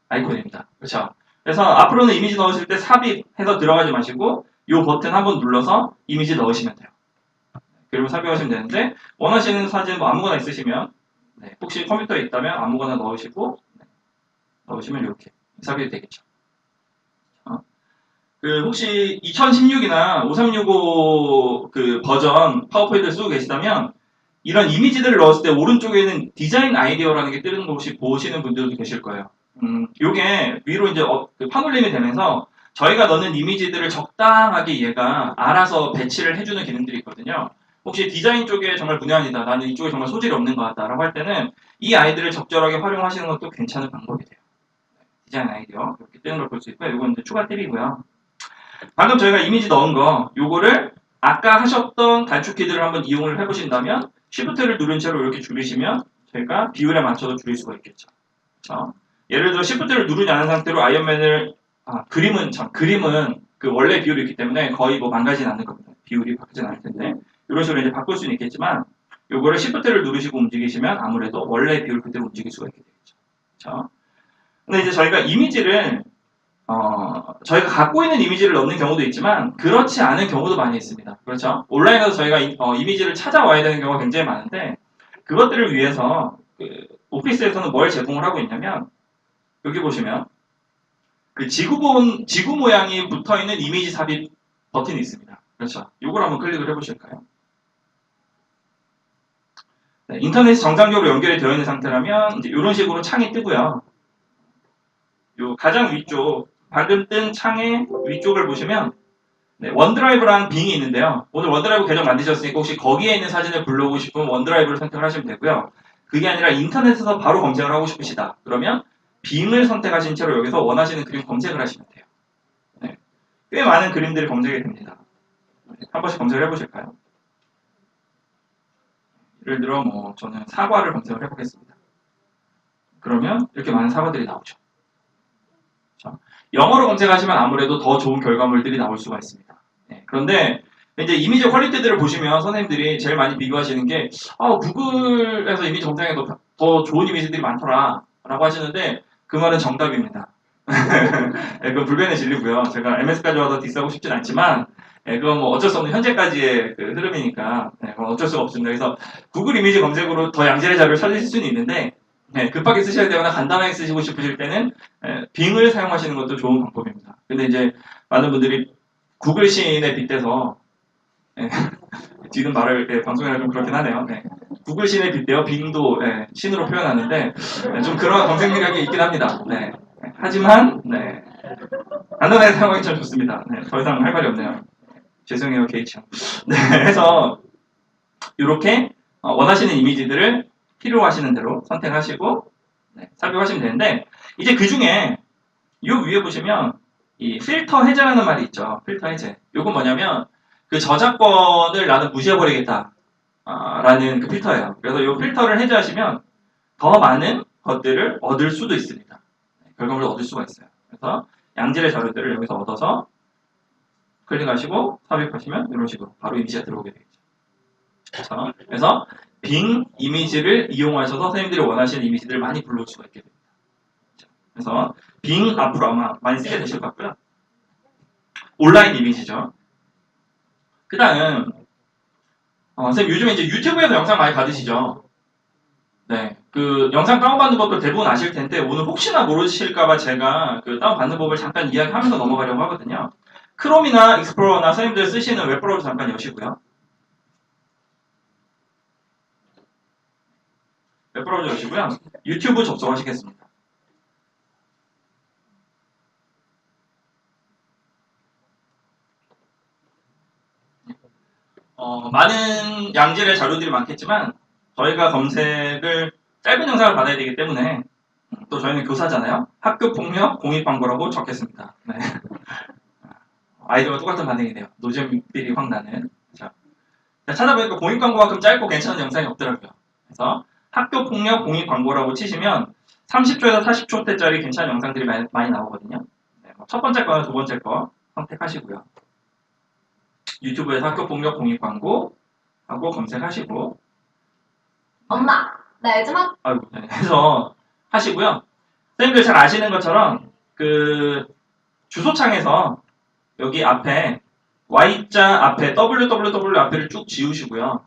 아이콘입니다. 그렇죠? 그래서 앞으로는 이미지 넣으실 때 삽입해서 들어가지 마시고 이 버튼 한번 눌러서 이미지 넣으시면 돼요. 그리고 삽입하시면 되는데 원하시는 사진 뭐 아무거나 있으시면 네, 혹시 컴퓨터에 있다면 아무거나 넣으시고 네, 넣으시면 이렇게 삽입이 되겠죠. 그 혹시 2016이나 5365 그 버전 파워포인트를 쓰고 계시다면 이런 이미지들을 넣었을 때 오른쪽에는 디자인 아이디어라는 게 뜨는 거 혹시 보시는 분들도 계실 거예요. 요게 위로 이제 그 파놀림이 되면서 저희가 넣는 이미지들을 적당하게 얘가 알아서 배치를 해주는 기능들이 있거든요. 혹시 디자인 쪽에 정말 분야이다. 나는 이쪽에 정말 소질이 없는 것 같다라고 할 때는 이 아이들을 적절하게 활용하시는 것도 괜찮은 방법이 돼요. 디자인 아이디어 이렇게 뜨는 걸 볼 수 있고요. 이건 이제 추가 팁이고요. 방금 저희가 이미지 넣은 거 요거를 아까 하셨던 단축키들을 한번 이용을 해보신다면 Shift를 누른 채로 이렇게 줄이시면 저희가 비율에 맞춰서 줄일 수가 있겠죠. 그렇죠? 예를 들어 Shift를 누르지 않은 상태로 아이언맨을 그림은 그 원래 비율이 있기 때문에 거의 뭐 망가지는 않을 겁니다. 비율이 바뀌진 않을 텐데 이런 식으로 이제 바꿀 수는 있겠지만 요거를 Shift를 누르시고 움직이시면 아무래도 원래 비율 그대로 움직일 수가 있게 되겠죠. 그렇죠? 근데 이제 저희가 이미지를 저희가 갖고 있는 이미지를 넣는 경우도 있지만 그렇지 않은 경우도 많이 있습니다. 그렇죠? 온라인에서 저희가 이미지를 찾아와야 되는 경우가 굉장히 많은데 그것들을 위해서 그 오피스에서는 뭘 제공을 하고 있냐면 여기 보시면 그 지구 모양이 붙어있는 이미지 삽입 버튼이 있습니다. 그렇죠? 이걸 한번 클릭을 해보실까요? 네, 인터넷이 정상적으로 연결이 되어 있는 상태라면 이제 이런 식으로 창이 뜨고요. 요 가장 위쪽 방금 뜬 창의 위쪽을 보시면 네, 원드라이브랑 빙이 있는데요. 오늘 원드라이브 계정 만드셨으니까 혹시 거기에 있는 사진을 불러오고 싶으면 원드라이브를 선택을 하시면 되고요. 그게 아니라 인터넷에서 바로 검색을 하고 싶으시다. 그러면 빙을 선택하신 채로 여기서 원하시는 그림 검색을 하시면 돼요. 네, 꽤 많은 그림들이 검색이 됩니다. 한 번씩 검색을 해보실까요? 예를 들어 뭐 저는 사과를 검색을 해보겠습니다. 그러면 이렇게 많은 사과들이 나오죠. 그렇죠? 영어로 검색하시면 아무래도 더 좋은 결과물들이 나올 수가 있습니다. 네, 그런데 이제 이미지 퀄리티들을 보시면 선생님들이 제일 많이 비교하시는 게 구글에서 이미지 검색해도 더 좋은 이미지들이 많더라 라고 하시는데 그 말은 정답입니다. 네, 그건 불변의 진리고요. 제가 MS까지 와서 디스하고 싶진 않지만 그건 뭐 어쩔 수 없는 현재까지의 그 흐름이니까 그건 어쩔 수가 없습니다. 그래서 구글 이미지 검색으로 더 양질의 자료를 찾으실 수는 있는데 급하게 쓰셔야 되거나 간단하게 쓰시고 싶으실 때는 빙을 사용하시는 것도 좋은 방법입니다. 근데 이제 많은 분들이 구글 신에 빗대서 뒤는 말을 방송이라 좀 그렇긴 하네요. 구글 신에 빗대어 빙도 신으로 표현하는데 좀 그런 검색 능력이 있긴 합니다. 하지만 간단하게 사용하기 참 좋습니다. 더 이상 할 말이 없네요. 죄송해요, 게이츠. 해서 이렇게 원하시는 이미지들을 필요하시는 대로 선택하시고 삽입하시면 되는데 이제 그 중에 이 위에 보시면 이 필터 해제라는 말이 있죠. 필터 해제. 이건 뭐냐면 그 저작권을 나는 무시해버리겠다 라는 그 필터예요. 그래서 이 필터를 해제하시면 더 많은 것들을 얻을 수도 있습니다. 결과물을 얻을 수가 있어요. 그래서 양질의 자료들을 여기서 얻어서 클릭하시고 삽입하시면 이런 식으로 바로 이미지가 들어오게 되겠죠. 그래서 빙 이미지를 이용하셔서 선생님들이 원하시는 이미지들을 많이 불러올 수가 있게 됩니다. 그래서 빙 앞으로 아마 많이 쓰게 되실 것 같고요. 온라인 이미지죠. 그 다음, 선생님 요즘에 이제 유튜브에서 영상 많이 받으시죠? 네. 그 영상 다운받는 법도 대부분 아실 텐데 오늘 혹시나 모르실까봐 제가 그 다운받는 법을 잠깐 이야기하면서 넘어가려고 하거든요. 크롬이나 익스플로러나 선생님들 쓰시는 웹브라우저 잠깐 여시고요. 웹브라우저 여시고요. 유튜브 접속하시겠습니다. 많은 양질의 자료들이 많겠지만 저희가 검색을 짧은 영상을 받아야 되기 때문에 또 저희는 교사잖아요. 학교 폭력 공익 광고라고 적겠습니다. 네. 아이들과 똑같은 반응이네요. 노잼필이 확 나는. 자, 찾아보니까 공익 광고만큼 짧고 괜찮은 영상이 없더라고요. 그래서 학교 폭력 공익 광고라고 치시면 30초에서 40초대짜리 괜찮은 영상들이 많이 나오거든요. 네, 첫 번째 거나 두 번째 거 선택하시고요. 유튜브에서 학교 폭력 공익 광고 하고 검색하시고 엄마, 나 요즘 아이고, 네, 해서 하시고요. 선생님들 잘 아시는 것처럼 그 주소창에서 여기 앞에 Y자 앞에 www 앞에를 쭉 지우시고요.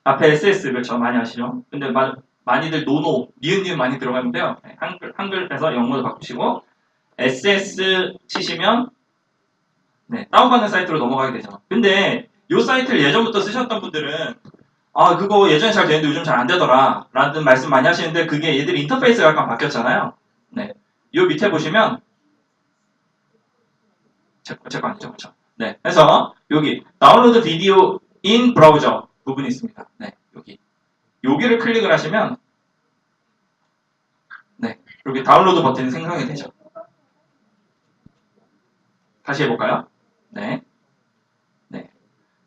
앞에 SS 그렇죠. 많이 아시죠? 근데 많이들 노노, 니은 많이 들어가는데요. 네, 한글에서 영어로 바꾸시고 SS 치시면 네, 다운받는 사이트로 넘어가게 되죠. 근데 이 사이트를 예전부터 쓰셨던 분들은 그거 예전에 잘 되는데 요즘 잘 안 되더라 라는 말씀 많이 하시는데 그게 얘들이 인터페이스가 약간 바뀌었잖아요. 네, 요 밑에 보시면 제거 아니죠, 그렇죠? 네, 그래서 여기 다운로드 비디오 인 브라우저 부분이 있습니다. 네, 여기를 클릭을 하시면 네, 여기 다운로드 버튼이 생성이 되죠. 다시 해볼까요? 네, 네.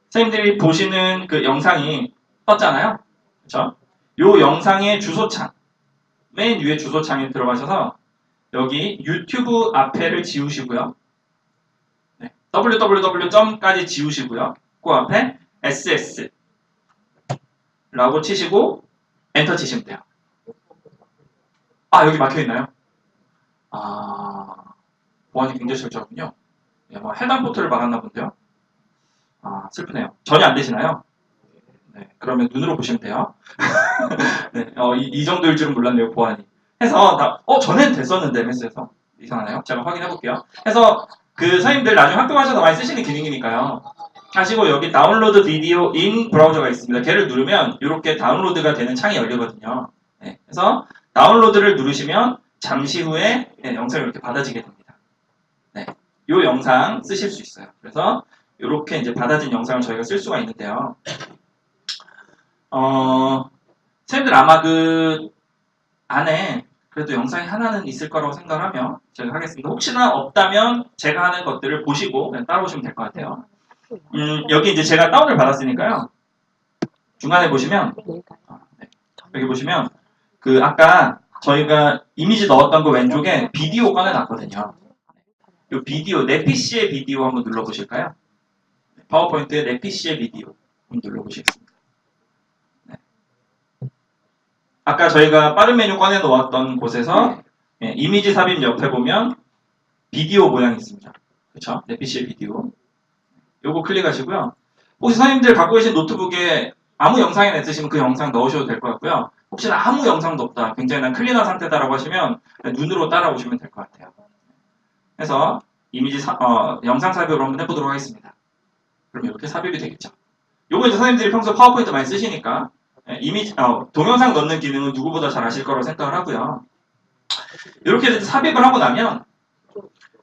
선생님들이 보시는 그 영상이 떴잖아요, 그렇죠? 요 영상의 주소창 맨 위에 주소창에 들어가셔서 여기 유튜브 앞에를 지우시고요. 네, www.까지 지우시고요. 그 앞에 ss 라고 치시고 엔터 치시면 돼요. 여기 막혀있나요? 보안이 굉장히 철저하군요. 네, 해당 포트를 막았나 본데요. 슬프네요. 전혀 안 되시나요? 네, 그러면 눈으로 보시면 돼요. 네, 이 정도일 줄은 몰랐네요, 보안이. 해서, 전엔 됐었는데, MS에서. 이상하네요. 제가 확인해 볼게요. 해서, 선생님들 나중에 학교 가셔서 많이 쓰시는 기능이니까요. 하시고, 여기 다운로드 비디오 인 브라우저가 있습니다. 걔를 누르면, 이렇게 다운로드가 되는 창이 열리거든요. 네, 그래서, 다운로드를 누르시면, 잠시 후에, 네, 영상이 이렇게 받아지게 됩니다. 네, 이 영상 쓰실 수 있어요. 그래서, 이렇게 이제 받아진 영상을 저희가 쓸 수가 있는데요. 선생님들 아마 그 안에 그래도 영상이 하나는 있을 거라고 생각하며 제가 하겠습니다. 혹시나 없다면 제가 하는 것들을 보시고 그냥 따라오시면 될 것 같아요. 여기 이제 제가 다운을 받았으니까요. 중간에 보시면 네. 여기 보시면 그 아까 저희가 이미지 넣었던 거 왼쪽에 비디오 꺼내놨거든요. 이 비디오, 내 PC의 비디오 한번 눌러보실까요? 파워포인트에 내 PC의 비디오 한번 눌러보시겠습니다. 아까 저희가 빠른 메뉴 꺼내 놓았던 곳에서 이미지 삽입 옆에 보면 비디오 모양이 있습니다. 그렇죠? 내 PC의 비디오. 요거 클릭하시고요. 혹시 선생님들 갖고 계신 노트북에 아무 영상이나 있으시면 그 영상 넣으셔도 될 것 같고요. 혹시나 아무 영상도 없다, 굉장히 난 클린한 상태다라고 하시면 눈으로 따라오시면 될 것 같아요. 그래서 영상 삽입을 한번 해보도록 하겠습니다. 그럼 이렇게 삽입이 되겠죠. 요거 이제 선생님들이 평소 파워포인트 많이 쓰시니까 동영상 넣는 기능은 누구보다 잘 아실 거라고 생각을 하고요. 이렇게 삽입을 하고 나면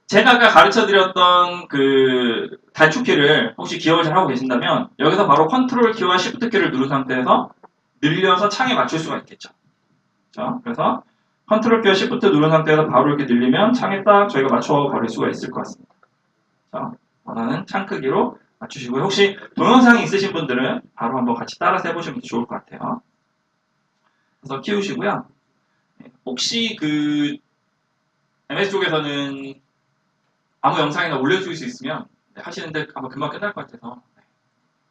제가 아까 가르쳐드렸던 그 단축키를 혹시 기억을 잘 하고 계신다면 여기서 바로 컨트롤 키와 시프트 키를 누른 상태에서 늘려서 창에 맞출 수가 있겠죠. 그렇죠? 그래서 컨트롤 키와 시프트 누른 상태에서 바로 이렇게 늘리면 창에 딱 저희가 맞춰 버릴 수가 있을 것 같습니다. 그렇죠? 원하는 창 크기로 맞추시고요. 혹시 동영상이 있으신 분들은 바로 한번 같이 따라서 해보시면 좋을 것 같아요. 그래서 키우시고요. 혹시 그 MS 쪽에서는 아무 영상이나 올려줄 수 있으면 하시는데 아마 금방 끝날 것 같아서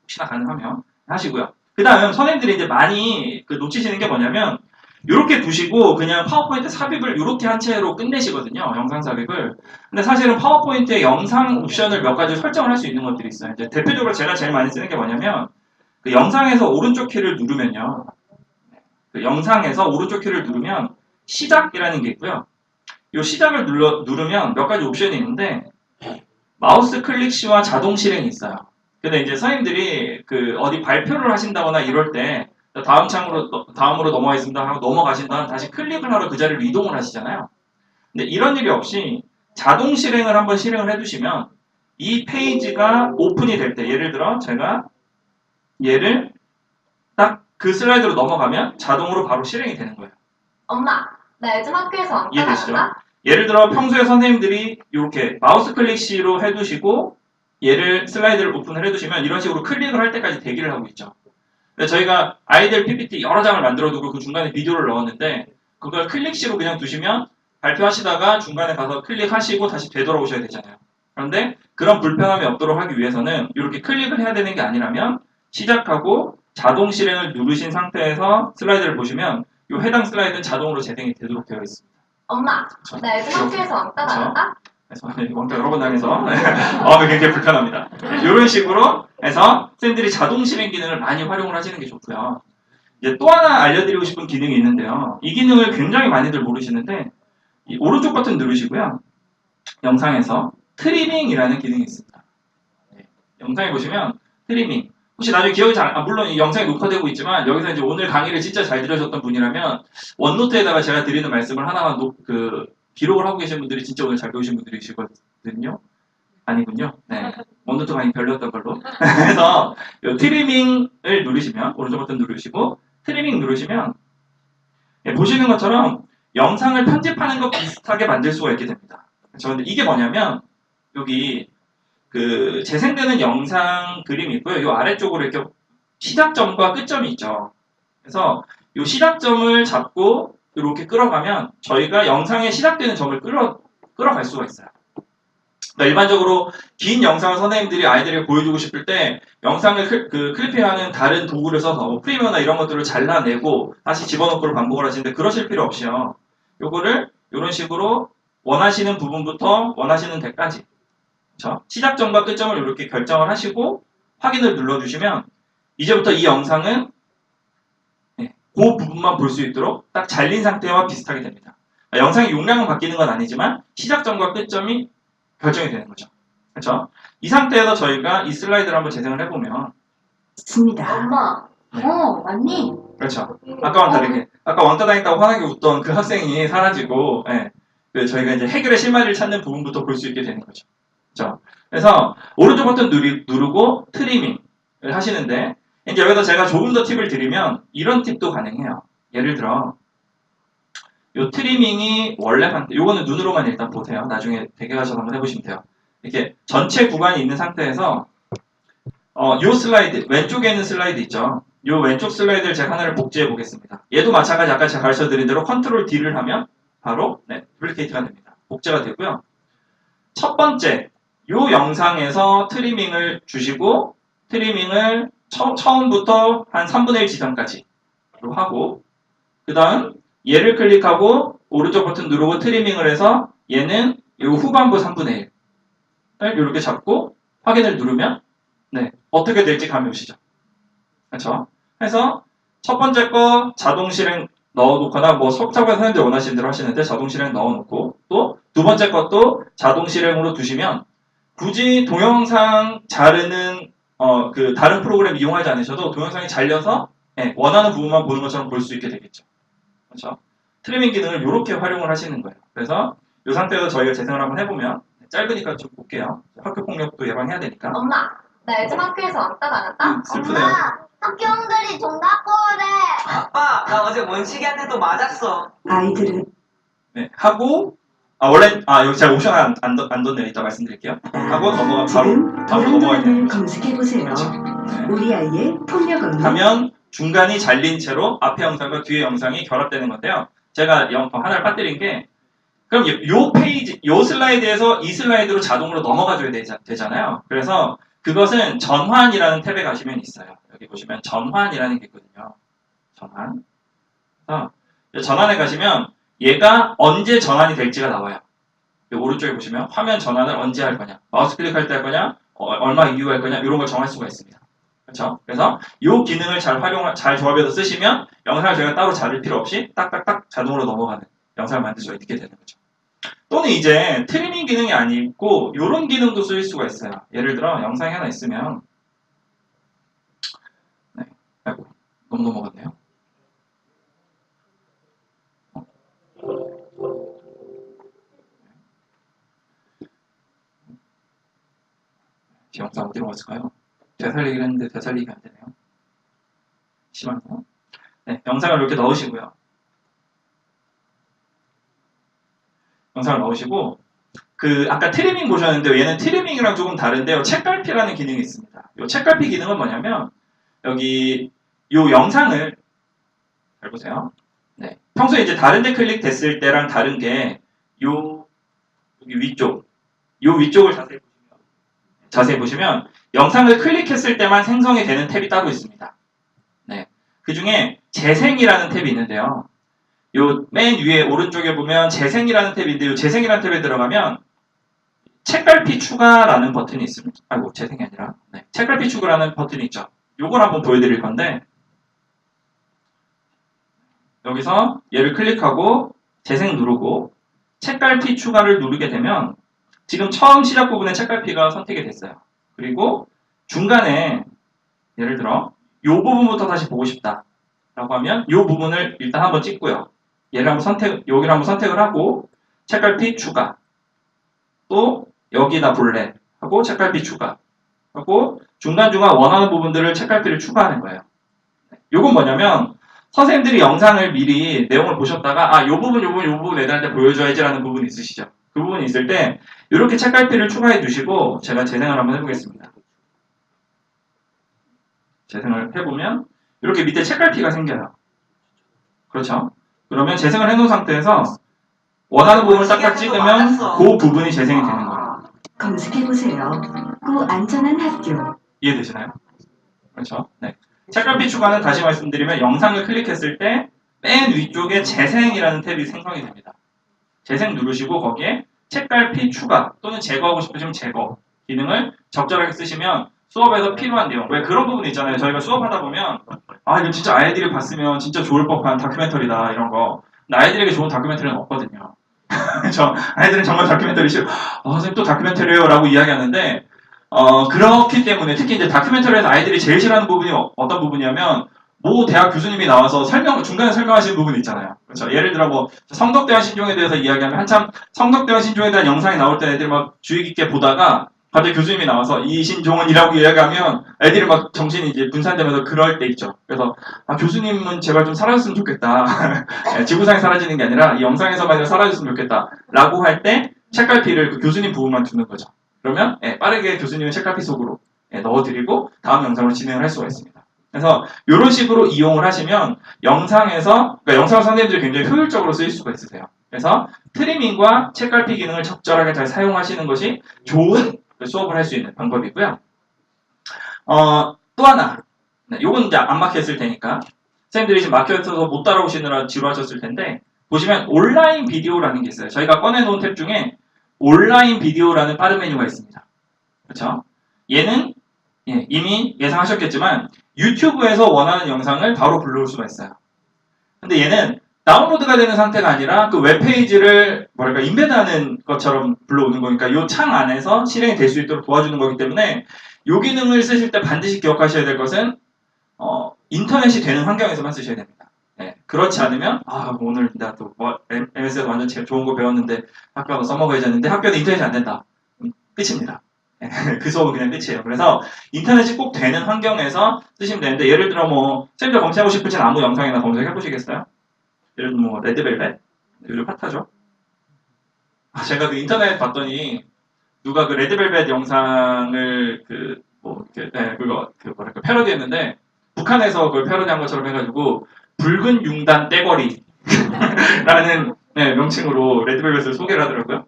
혹시나 가능하면 하시고요. 그 다음 선생님들이 이제 많이 놓치시는 게 뭐냐면 이렇게 두시고 그냥 파워포인트 삽입을 이렇게 한 채로 끝내시거든요. 영상 삽입을. 근데 사실은 파워포인트에 영상 옵션을 몇 가지 설정을 할 수 있는 것들이 있어요. 이제 대표적으로 제가 제일 많이 쓰는 게 뭐냐면 그 영상에서 오른쪽 키를 누르면요. 그 영상에서 오른쪽 키를 누르면 시작이라는 게 있고요. 이 시작을 누르면 몇 가지 옵션이 있는데 마우스 클릭 시와 자동 실행이 있어요. 근데 이제 선생님들이 그 어디 발표를 하신다거나 이럴 때 다음으로 넘어가겠습니다 하고 넘어가신 다음 다시 클릭을 하러 그 자리로 이동을 하시잖아요. 근데 이런 일이 없이 자동 실행을 한번 실행을 해두시면 이 페이지가 오픈이 될 때, 예를 들어 제가 얘를 딱 그 슬라이드로 넘어가면 자동으로 바로 실행이 되는 거예요. 엄마, 나 요즘 학교에서 왕따 이해되시죠? 당한다? 예를 들어 평소에 선생님들이 이렇게 마우스 클릭 C로 해두시고 얘를 슬라이드를 오픈을 해두시면 이런 식으로 클릭을 할 때까지 대기를 하고 있죠. 저희가 아이들 PPT 여러 장을 만들어두고 그 중간에 비디오를 넣었는데 그걸 클릭 C로 그냥 두시면 발표하시다가 중간에 가서 클릭하시고 다시 되돌아오셔야 되잖아요. 그런데 그런 불편함이 없도록 하기 위해서는 이렇게 클릭을 해야 되는 게 아니라면 시작하고 자동 실행을 누르신 상태에서 슬라이드를 보시면 이 해당 슬라이드는 자동으로 재생이 되도록 되어 있습니다. 엄마, 그렇죠? 나 요즘 학교에서 왕따 그렇죠? 당한다? 그래서 왕따 여러 번 당해서 굉장히 불편합니다. 이런 식으로 해서 쌤들이 자동 실행 기능을 많이 활용을 하시는 게 좋고요. 이제 또 하나 알려드리고 싶은 기능이 있는데요. 이 기능을 굉장히 많이들 모르시는데 이 오른쪽 버튼 누르시고요. 영상에서 트리밍이라는 기능이 있습니다. 영상에 보시면 트리밍. 혹시 나중에 기억이 물론 이 영상이 녹화되고 있지만 여기서 이제 오늘 강의를 진짜 잘 들으셨던 분이라면 원노트에다가 제가 드리는 말씀을 하나만 기록을 하고 계신 분들이 진짜 오늘 잘 배우신 분들이시거든요. 아니군요. 네. 원노트 강의 별로였던 걸로. 그래서 이 트리밍을 누르시면 오른쪽 버튼 누르시고 트리밍 누르시면 보시는 것처럼 영상을 편집하는 것 비슷하게 만들 수가 있게 됩니다. 그렇죠? 근데 이게 뭐냐면 여기 그 재생되는 영상 그림이 있고요. 이 아래쪽으로 이렇게 시작점과 끝점이 있죠. 그래서 이 시작점을 잡고 이렇게 끌어가면 저희가 영상의 시작되는 점을 끌어갈 수가 있어요. 그러니까 일반적으로 긴 영상을 선생님들이 아이들에게 보여주고 싶을 때 영상을 클리핑하는 다른 도구를 써서 뭐 프리미어나 이런 것들을 잘라내고 다시 집어넣고를 반복을 하시는데 그러실 필요 없이요. 요거를 이런 식으로 원하시는 부분부터 원하시는 데까지 그렇죠? 시작점과 끝점을 이렇게 결정을 하시고 확인을 눌러주시면 이제부터 이 영상은 그 부분만 볼 수 있도록 딱 잘린 상태와 비슷하게 됩니다. 영상의 용량은 바뀌는 건 아니지만 시작점과 끝점이 결정이 되는 거죠. 그렇죠? 이 상태에서 저희가 이 슬라이드를 한번 재생을 해보면 있습니다. 엄마, 네. 왔니? 그렇죠. 아까와는 다르게 아까 왕따 당했다고 화나게 웃던 그 학생이 사라지고 저희가 이제 해결의 실마리를 찾는 부분부터 볼 수 있게 되는 거죠. 그렇죠? 그래서 오른쪽 버튼 누르고 트리밍을 하시는데 이제 여기서 제가 조금 더 팁을 드리면 이런 팁도 가능해요. 예를 들어 이 트리밍이 원래 요거는 눈으로만 일단 보세요. 나중에 댁에 가셔서 한번 해보시면 돼요. 이렇게 전체 구간이 있는 상태에서 요 슬라이드 왼쪽에 있는 슬라이드 있죠. 요 왼쪽 슬라이드를 제가 하나를 복제해 보겠습니다. 얘도 마찬가지 아까 제가 가르쳐 드린 대로 컨트롤 D를 하면 바로 두플리케이트가 됩니다. 복제가 되고요. 첫 번째 요 영상에서 트리밍을 주시고 트리밍을 처음부터 한 3분의 1 지점까지 하고 그 다음 얘를 클릭하고 오른쪽 버튼 누르고 트리밍을 해서 얘는 요 후반부 3분의 1을 이렇게 잡고 확인을 누르면 어떻게 될지 감이 오시죠? 그렇죠? 해서 첫 번째 거 자동 실행 넣어놓거나 뭐 석자관 선생님들 원하시는 대로 하시는데 자동 실행 넣어놓고 또 두 번째 것도 자동 실행으로 두시면 굳이 동영상 자르는 그 다른 프로그램 이용하지 않으셔도 동영상이 잘려서 원하는 부분만 보는 것처럼 볼 수 있게 되겠죠. 그렇죠? 트리밍 기능을 이렇게 활용을 하시는 거예요. 그래서 이 상태에서 저희가 재생을 한번 해보면 짧으니까 좀 볼게요. 학교 폭력도 예방해야 되니까. 엄마, 나 요즘 학교에서 왕따 당했다? 슬프네요. 학교형들이 종각고래. 아빠, 나 어제 원식이한테도 맞았어. 아이들은 하고 원래 여기 제가 옵션 안 뒀네요. 이따 말씀드릴게요. 하고 넘어가 지금 바로 넘어가야 도란도란을 돼요. 검색해보세요. 그렇죠. 우리 아이의 폭력 없는 하면 중간이 잘린 채로 앞에 영상과 뒤에 영상이 결합되는 건데요. 제가 하나를 빠뜨린 게 그럼 요 페이지, 요 슬라이드에서 이 슬라이드로 자동으로 넘어가줘야 되잖아요. 그래서 그것은 전환이라는 탭에 가시면 있어요. 여기 보시면 전환이라는 게 있거든요. 전환. 그래서 전환에 가시면 얘가 언제 전환이 될지가 나와요. 여기 오른쪽에 보시면 화면 전환을 언제 할 거냐, 마우스 클릭할 때 할 거냐, 얼마 이후 할 거냐 이런 걸 정할 수가 있습니다. 그렇죠? 그래서 이 기능을 잘 조합해서 쓰시면 영상을 저희가 따로 자를 필요 없이 딱딱딱 자동으로 넘어가는 영상을 만들 수가 있게 되는 거죠. 또는 이제 트리밍 기능이 아니고 이런 기능도 쓰일 수가 있어요. 예를 들어 영상이 하나 있으면 네, 아이고 너무 넘어갔네요. 영상 어디로 갔을까요? 되살리기를 했는데 되살리기가 안 되네요. 심하네요. 네, 영상을 이렇게 넣으시고요. 영상을 넣으시고 아까 트리밍 보셨는데요. 얘는 트리밍이랑 조금 다른데요. 책갈피라는 기능이 있습니다. 이 책갈피 기능은 뭐냐면 여기 이 영상을 잘 보세요. 네, 평소에 이제 다른 데 클릭됐을 때랑 다른 게 여기 위쪽 위쪽을 자세히 보시면 영상을 클릭했을 때만 생성이 되는 탭이 따로 있습니다. 네, 그 중에 재생이라는 탭이 있는데요. 요 맨 위에 오른쪽에 보면 재생이라는 탭이 있는데 요 재생이라는 탭에 들어가면 책갈피 추가라는 버튼이 있습니다. 아이고 재생이 아니라 책갈피 추가라는 버튼이 있죠. 요걸 한번 보여드릴 건데 여기서 얘를 클릭하고 재생 누르고 책갈피 추가를 누르게 되면 지금 처음 시작 부분에 책갈피가 선택이 됐어요. 그리고 중간에 예를 들어 이 부분부터 다시 보고 싶다 라고 하면 이 부분을 일단 한번 찍고요. 여기를 한번 선택을 하고 책갈피 추가 또 여기다 볼래 하고 책갈피 추가 하고 중간중간 원하는 부분들을 책갈피를 추가하는 거예요. 이건 뭐냐면 선생님들이 영상을 미리 내용을 보셨다가 이 부분 애들한테 보여줘야지라는 부분이 있으시죠. 그 부분이 있을 때 이렇게 책갈피를 추가해 주시고 제가 재생을 한번 해보겠습니다. 재생을 해보면 이렇게 밑에 책갈피가 생겨요. 그렇죠? 그러면 재생을 해놓은 상태에서 원하는 부분을 딱딱 찍으면 그 부분이 재생이 되는 거예요. 검색해보세요. 구 안전한 학교. 이해되시나요? 그렇죠? 네. 책갈피 추가는 다시 말씀드리면 영상을 클릭했을 때 맨 위쪽에 재생이라는 탭이 생성이 됩니다. 재생 누르시고 거기에 책갈피 추가 또는 제거하고 싶으시면 제거 기능을 적절하게 쓰시면 수업에서 필요한 내용, 왜 그런 부분이 있잖아요. 저희가 수업하다 보면 이거 진짜 아이들이 봤으면 진짜 좋을 법한 다큐멘터리다 이런 거. 근데 아이들에게 좋은 다큐멘터리는 없거든요. 그렇죠? 아이들은 정말 다큐멘터리 싫어. 선생님 또 다큐멘터리예요 라고 이야기하는데 그렇기 때문에 특히 이제 다큐멘터리에서 아이들이 제일 싫어하는 부분이 어떤 부분이냐면 모 대학 교수님이 나와서 중간에 설명하시는 부분이 있잖아요. 그렇죠? 예를 들어 뭐 성덕대왕 신종에 대해서 이야기하면 한참 성덕대왕 신종에 대한 영상이 나올 때 애들이 막 주의 깊게 보다가 갑자기 교수님이 나와서 이 신종은 이라고 이야기하면 애들이 막 정신이 이제 분산되면서 그럴 때 있죠. 그래서 교수님은 제발 좀 사라졌으면 좋겠다. 지구상에 사라지는 게 아니라 이 영상에서만 사라졌으면 좋겠다. 라고 할 때 책갈피를 그 교수님 부분만 두는 거죠. 그러면 빠르게 교수님은 책갈피 속으로 넣어드리고 다음 영상으로 진행을 할 수가 있습니다. 그래서 이런 식으로 이용을 하시면 영상에서 선생님들이 굉장히 효율적으로 쓰일 수가 있으세요. 그래서 트리밍과 책갈피 기능을 적절하게 잘 사용하시는 것이 좋은 수업을 할 수 있는 방법이고요. 또 하나, 요건 이제 안 막혔을 테니까 선생님들이 지금 막혀서 못 따라오시느라 지루하셨을 텐데 보시면 온라인 비디오라는 게 있어요. 저희가 꺼내놓은 탭 중에 온라인 비디오라는 빠른 메뉴가 있습니다. 그렇죠? 얘는 이미 예상하셨겠지만 유튜브에서 원하는 영상을 바로 불러올 수가 있어요. 근데 얘는 다운로드가 되는 상태가 아니라 그 웹페이지를 인베드하는 것처럼 불러오는 거니까 이 창 안에서 실행이 될 수 있도록 도와주는 거기 때문에 이 기능을 쓰실 때 반드시 기억하셔야 될 것은 인터넷이 되는 환경에서만 쓰셔야 됩니다. 그렇지 않으면 오늘 나 또 MS에서 완전 제일 좋은 거 배웠는데 학교 가서 써먹어야지 했는데 학교는 인터넷이 안 된다. 끝입니다. 그 수업은 그냥 끝이에요. 그래서 인터넷이 꼭 되는 환경에서 쓰시면 되는데 예를 들어 선생님들 검색하고 싶으신 아무 영상이나 검색해 보시겠어요? 예를 들어 레드벨벳? 요즘 핫하죠? 제가 그 인터넷 봤더니 누가 그 레드벨벳 영상을 패러디했는데 북한에서 그걸 패러디한 것처럼 해가지고 붉은 융단 떼거리 라는 명칭으로 레드벨벳을 소개를 하더라고요.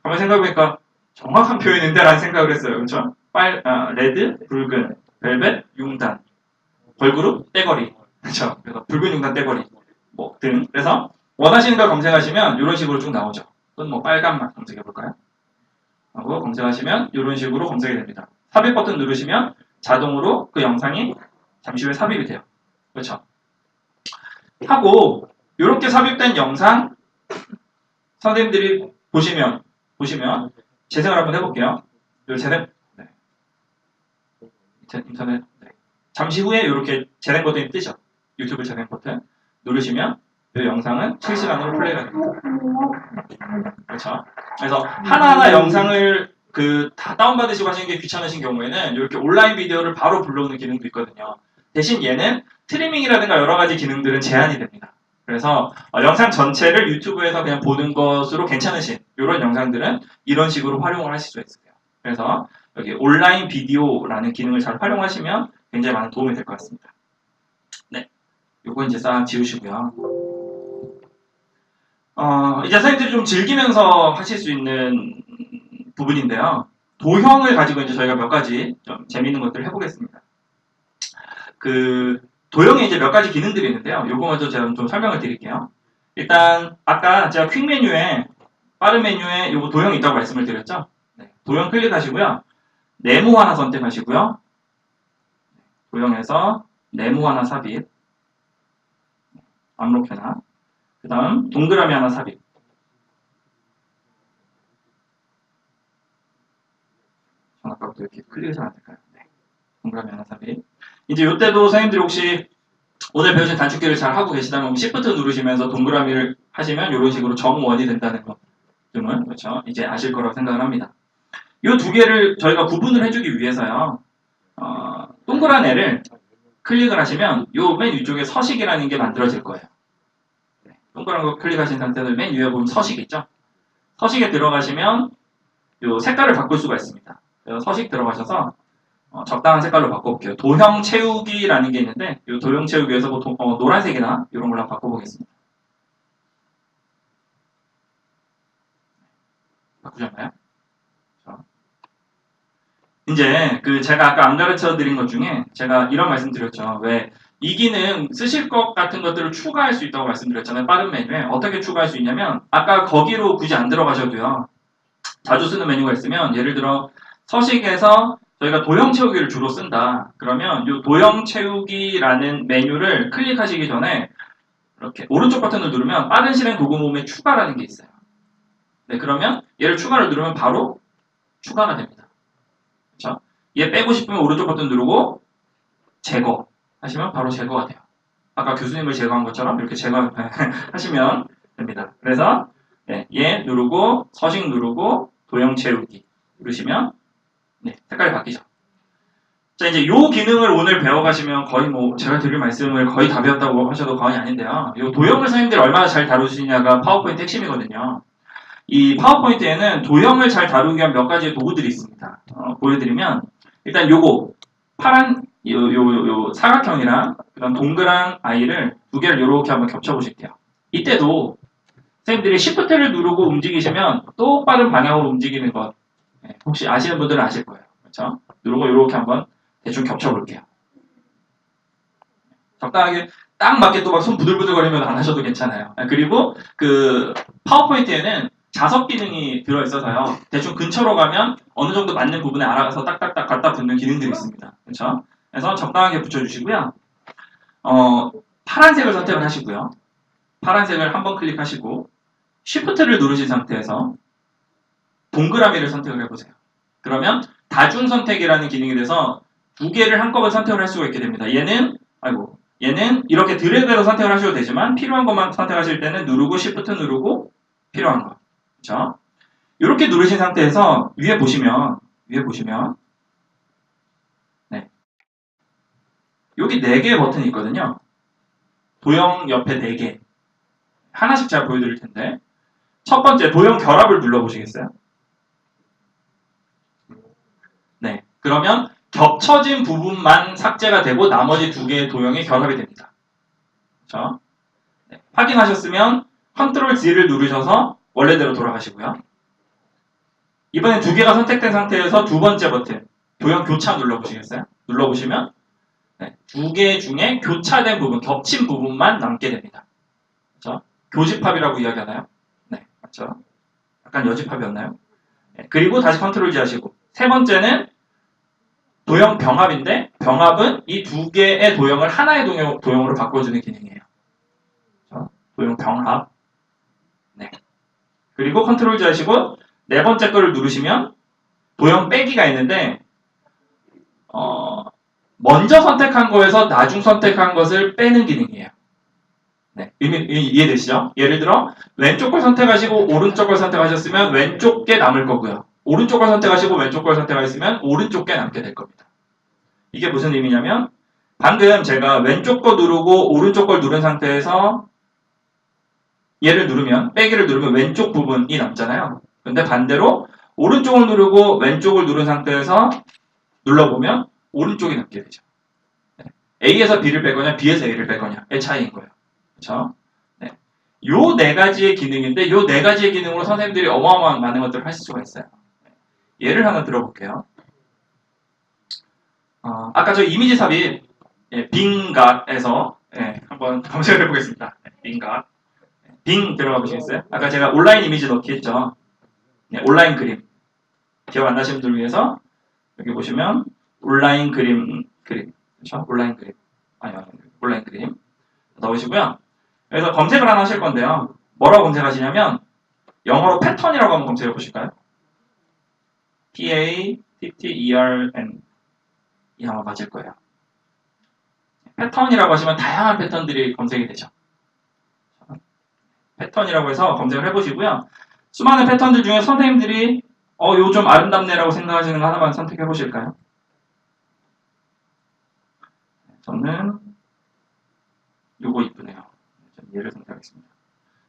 가만 생각해보니까 정확한 표현인데 라는 생각을 했어요. 그렇죠? 레드, 붉은, 벨벳, 융단, 걸그룹, 떼거리. 그렇죠? 그래서 붉은 융단 떼거리. 뭐 등. 그래서 원하시는 걸 검색하시면 이런 식으로 쭉 나오죠. 또는 뭐 빨간맛 검색해 볼까요? 하고 검색하시면 이런 식으로 검색이 됩니다. 삽입 버튼 누르시면 자동으로 그 영상이 잠시 후에 삽입이 돼요. 그렇죠? 하고 이렇게 삽입된 영상 선생님들이 보시면 재생을 한번 해볼게요. 요 재생 네. 인터넷 네. 잠시 후에 이렇게 재생 버튼이 뜨죠. 유튜브 재생 버튼 누르시면 이 영상은 실시간으로 플레이가 됩니다. 그렇죠? 그래서 하나하나 영상을 다 다운받으시고 하시는 게 귀찮으신 경우에는 이렇게 온라인 비디오를 바로 불러오는 기능도 있거든요. 대신 얘는 트리밍이라든가 여러 가지 기능들은 제한이 됩니다. 그래서 영상 전체를 유튜브에서 그냥 보는 것으로 괜찮으신 이런 영상들은 이런 식으로 활용을 하실 수 있어요. 그래서 여기 온라인 비디오라는 기능을 잘 활용하시면 굉장히 많은 도움이 될 것 같습니다. 네, 요거 이제 싹 지우시고요. 이제 선생님들이 좀 즐기면서 하실 수 있는 부분인데요. 도형을 가지고 이제 저희가 몇 가지 좀 재미있는 것들을 해보겠습니다. 도형에 이제 몇 가지 기능들이 있는데요. 요거 먼저 제가 좀 설명을 드릴게요. 일단 아까 제가 퀵 메뉴에 빠른 메뉴에 요거 도형이 있다고 말씀을 드렸죠. 네, 도형 클릭하시고요. 네모 하나 선택하시고요. 도형에서 네모 하나 삽입, 암록 하나, 그 다음 동그라미 하나 삽입. 아까부터 이렇게 클릭해서 안 될까요? 네. 동그라미 하나 삽입. 이제 이때도 선생님들이 혹시 오늘 배우신 단축키를 잘 하고 계시다면 Shift 누르시면서 동그라미를 하시면 이런 식으로 정원이 된다는 것 등은 그렇죠? 이제 아실 거라고 생각을 합니다. 이 두 개를 저희가 구분을 해주기 위해서요. 동그란 애를 클릭을 하시면 요 맨 위쪽에 서식이라는 게 만들어질 거예요. 네. 동그란 거 클릭하신 상태에서 맨 위에 보면 서식 있죠? 서식에 들어가시면 요 색깔을 바꿀 수가 있습니다. 그래서 서식 들어가셔서 적당한 색깔로 바꿔볼게요. 도형 채우기라는 게 있는데 이 도형 채우기에서 보통 노란색이나 이런 걸로 바꿔보겠습니다. 바꾸셨나요? 이제 제가 아까 안 가르쳐 드린 것 중에 제가 이런 말씀 드렸죠. 왜 이 기능 쓰실 것 같은 것들을 추가할 수 있다고 말씀드렸잖아요. 빠른 메뉴에 어떻게 추가할 수 있냐면 아까 거기로 굳이 안 들어가셔도요. 자주 쓰는 메뉴가 있으면 예를 들어 서식에서 저희가 도형 채우기를 주로 쓴다. 그러면 이 도형 채우기라는 메뉴를 클릭하시기 전에 이렇게 오른쪽 버튼을 누르면 빠른 실행 도구 모음에 추가라는 게 있어요. 네, 그러면 얘를 추가를 누르면 바로 추가가 됩니다. 그렇죠? 얘 빼고 싶으면 오른쪽 버튼 누르고 제거 하시면 바로 제거가 돼요. 아까 교수님을 제거한 것처럼 이렇게 제거 하시면 됩니다. 그래서 네, 얘 누르고 서식 누르고 도형 채우기 누르시면 네, 색깔이 바뀌죠. 자, 이제 요 기능을 오늘 배워가시면 거의 제가 드릴 말씀을 거의 다 배웠다고 하셔도 과언이 아닌데요. 요 도형을 선생님들이 얼마나 잘 다루시냐가 파워포인트 핵심이거든요. 이 파워포인트에는 도형을 잘 다루기 위한 몇 가지의 도구들이 있습니다. 보여드리면 일단 요거 파란 요 사각형이랑 그다음 동그란 아이를 두 개를 이렇게 한번 겹쳐보실게요. 이때도 선생님들이 Shift를 누르고 움직이시면 똑바른 방향으로 움직이는 것 혹시 아시는 분들은 아실 거예요. 그렇죠? 누르고 이렇게 한번 대충 겹쳐볼게요. 적당하게 딱 맞게 또 막 손 부들부들거리면 안 하셔도 괜찮아요. 그리고 파워포인트에는 자석 기능이 들어있어서요. 대충 근처로 가면 어느 정도 맞는 부분에 알아가서 딱딱딱 갖다 붙는 기능들이 있습니다. 그렇죠? 그래서 적당하게 붙여주시고요. 파란색을 선택을 하시고요. 파란색을 한번 클릭하시고 Shift를 누르신 상태에서 동그라미를 선택을 해보세요. 그러면 다중 선택이라는 기능이 돼서 두 개를 한꺼번에 선택을 할 수가 있게 됩니다. 얘는 이렇게 드래그해서 선택을 하셔도 되지만 필요한 것만 선택하실 때는 누르고 Shift 누르고 필요한 거. 그렇죠? 이렇게 누르신 상태에서 위에 보시면 네. 여기 4개의 버튼이 있거든요. 도형 옆에 4개. 하나씩 제가 보여드릴 텐데 첫 번째 도형 결합을 눌러보시겠어요? 네. 그러면 겹쳐진 부분만 삭제가 되고 나머지 2개의 도형이 결합이 됩니다. 그렇죠? 네. 확인하셨으면 Ctrl Z를 누르셔서 원래대로 돌아가시고요. 이번엔 2개가 선택된 상태에서 두 번째 버튼 도형 교차 눌러보시겠어요? 눌러보시면 네. 2개 중에 교차된 부분, 겹친 부분만 남게 됩니다. 그렇죠? 교집합이라고 이야기하나요? 네, 맞죠? 약간 여집합이었나요? 네, 그리고 다시 컨트롤 G 하시고 세 번째는 도형 병합인데 병합은 이 두 개의 도형을 하나의 도형으로 바꿔주는 기능이에요. 그렇죠? 도형 병합. 네. 그리고 컨트롤 G 하시고 네 번째 거를 누르시면 도형 빼기가 있는데 먼저 선택한 거에서 나중 선택한 것을 빼는 기능이에요. 네, 이해되시죠? 예를 들어 왼쪽 걸 선택하시고 오른쪽 걸 선택하셨으면 왼쪽 게 남을 거고요. 오른쪽 걸 선택하시고 왼쪽 걸 선택하셨으면 오른쪽 게 남게 될 겁니다. 이게 무슨 의미냐면 방금 제가 왼쪽 거 누르고 오른쪽 걸 누른 상태에서 얘를 누르면 빼기를 누르면 왼쪽 부분이 남잖아요. 근데 반대로 오른쪽을 누르고 왼쪽을 누른 상태에서 눌러보면 오른쪽이 남게 되죠. 네. A에서 B를 빼거나 B에서 A를 빼거냐의 차이인 거예요. 그렇죠? 네. 요 네 가지의 기능인데 요 네 가지의 기능으로 선생님들이 어마어마한 많은 것들을 하실 수가 있어요. 예를 하나 들어볼게요. 아까 저 이미지 삽입 빙갓에서 한번 검색을 해보겠습니다. 빙갓 빙 들어가 보시겠어요? 아까 제가 온라인 이미지 넣기 했죠. 네, 온라인 그림 기억 안 나시는 분들 위해서 여기 보시면 온라인 그림 그렇죠? 온라인 그림 온라인 그림 넣으시고요. 그래서 검색을 하나 하실 건데요. 뭐라고 검색하시냐면 영어로 패턴이라고 한번 검색해 보실까요? P-A-T-T-E-R-N 이 아마 맞을 거예요. 패턴이라고 하시면 다양한 패턴들이 검색이 되죠. 패턴이라고 해서 검색을 해보시고요. 수많은 패턴들 중에 선생님들이 요 좀 아름답네라고 생각하시는 거 하나만 선택해 보실까요? 저는 요거 이쁘네요. 얘를 선택하겠습니다.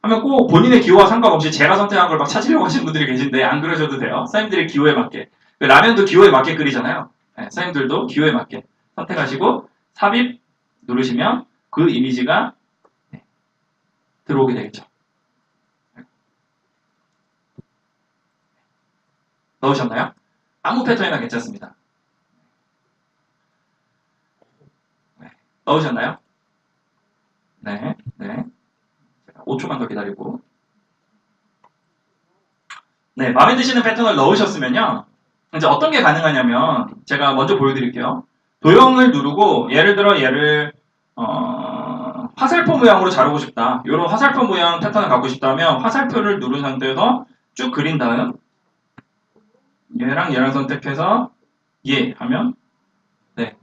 하면 꼭 본인의 기호와 상관없이 제가 선택한 걸 막 찾으려고 하시는 분들이 계신데 안 그러셔도 돼요. 선생님들의 기호에 맞게. 라면도 기호에 맞게 끓이잖아요. 네, 선생님들도 기호에 맞게 선택하시고 삽입 누르시면 그 이미지가 들어오게 되겠죠. 넣으셨나요? 아무 패턴이나 괜찮습니다. 네, 넣으셨나요? 네. 5초만 더 기다리고. 네, 마음에 드시는 패턴을 넣으셨으면요. 이제 어떤 게 가능하냐면 제가 먼저 보여드릴게요. 도형을 누르고 예를 들어 얘를 화살표 모양으로 자르고 싶다. 이런 화살표 모양 패턴을 갖고 싶다면 화살표를 누른 상태에서 쭉 그린 다음 얘랑 선택해서 얘 하면 네,